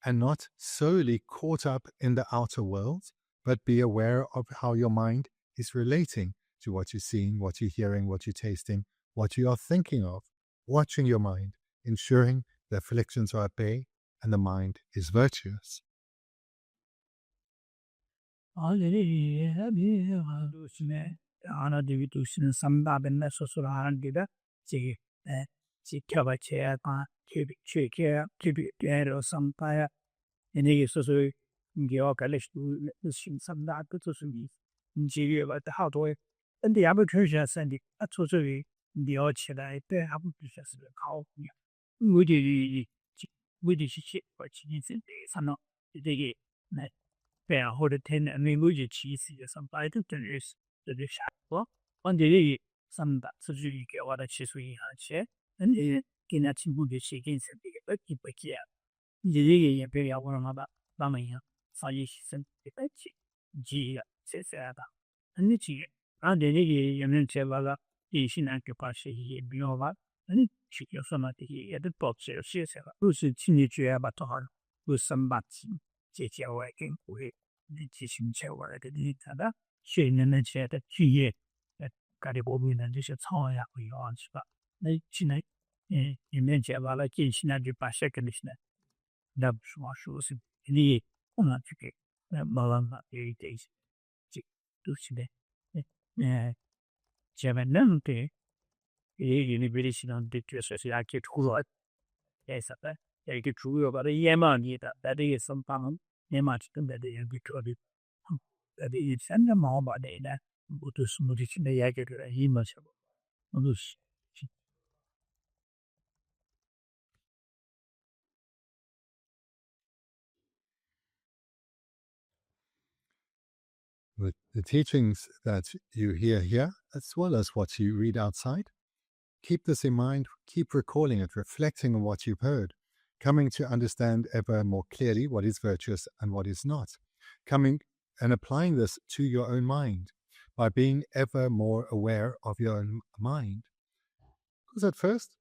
and not solely caught up in the outer world, but be aware of how your mind is relating to what you're seeing, what you're hearing, what you're tasting, what you are thinking of, watching your mind, ensuring the afflictions are at bay and the mind is virtuous. With the teachings that you hear here, as well as what you read outside, keep this in mind, keep recalling it, reflecting on what you've heard. coming to understand ever more clearly what is virtuous and what is not, coming and applying this to your own mind by being ever more aware of your own mind. Because at first,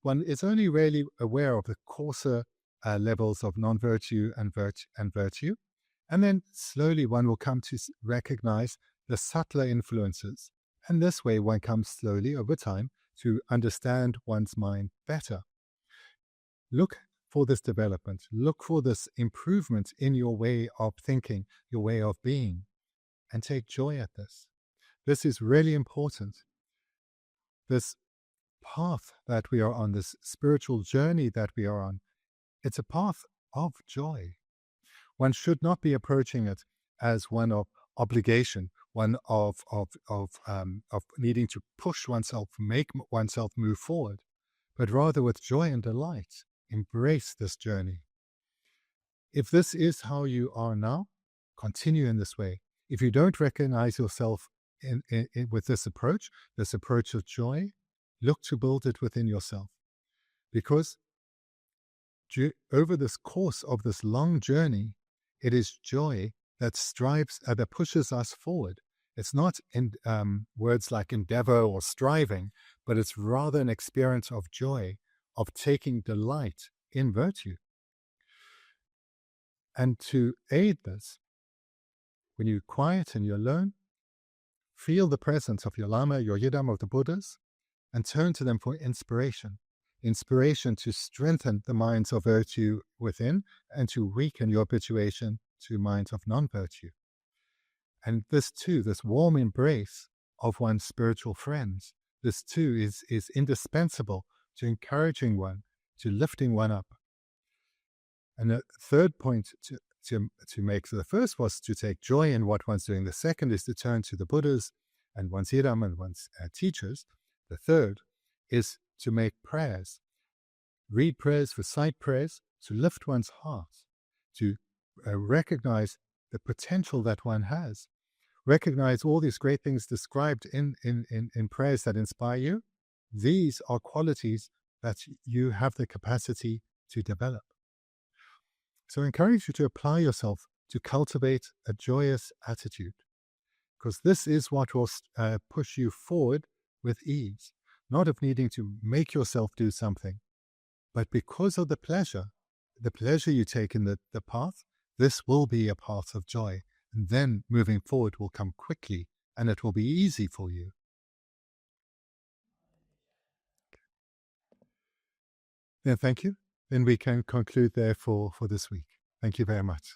one is only really aware of the coarser levels of non-virtue and virtue, and then slowly one will come to recognize the subtler influences. And this way one comes slowly over time to understand one's mind better. Look for this development. Look for this improvement in your way of thinking, your way of being, and take joy at this. This is really important. This path that we are on, this spiritual journey that we are on, it's a path of joy. One should not be approaching it as one of obligation, one of needing to push oneself, make oneself move forward, but rather with joy and delight, embrace this journey. If this is how you are now, continue in this way. If you don't recognize yourself with this approach of joy, look to build it within yourself. Because over this course of this long journey, it is joy that strives, that pushes us forward. It's not in words like endeavor or striving, but it's rather an experience of joy, of taking delight in virtue. And to aid this, when you're quiet and you're alone, feel the presence of your lama, your yidam, of the Buddhas, and turn to them for inspiration to strengthen the minds of virtue within and to weaken your habituation to minds of non-virtue. And this too, this warm embrace of one's spiritual friends, this too is indispensable to encouraging one, to lifting one up. And the third point to make, so the first was to take joy in what one's doing. The second is to turn to the Buddhas and one's yidam and one's teachers. The third is to make prayers, read prayers, recite prayers, to lift one's heart, to recognize the potential that one has, recognize all these great things described in prayers that inspire you. These are qualities that you have the capacity to develop. So I encourage you to apply yourself to cultivate a joyous attitude, because this is what will push you forward with ease, not of needing to make yourself do something, but because of the pleasure you take in the path, this will be a path of joy. And then moving forward will come quickly and it will be easy for you. Then thank you. Then we can conclude there for this week. Thank you very much.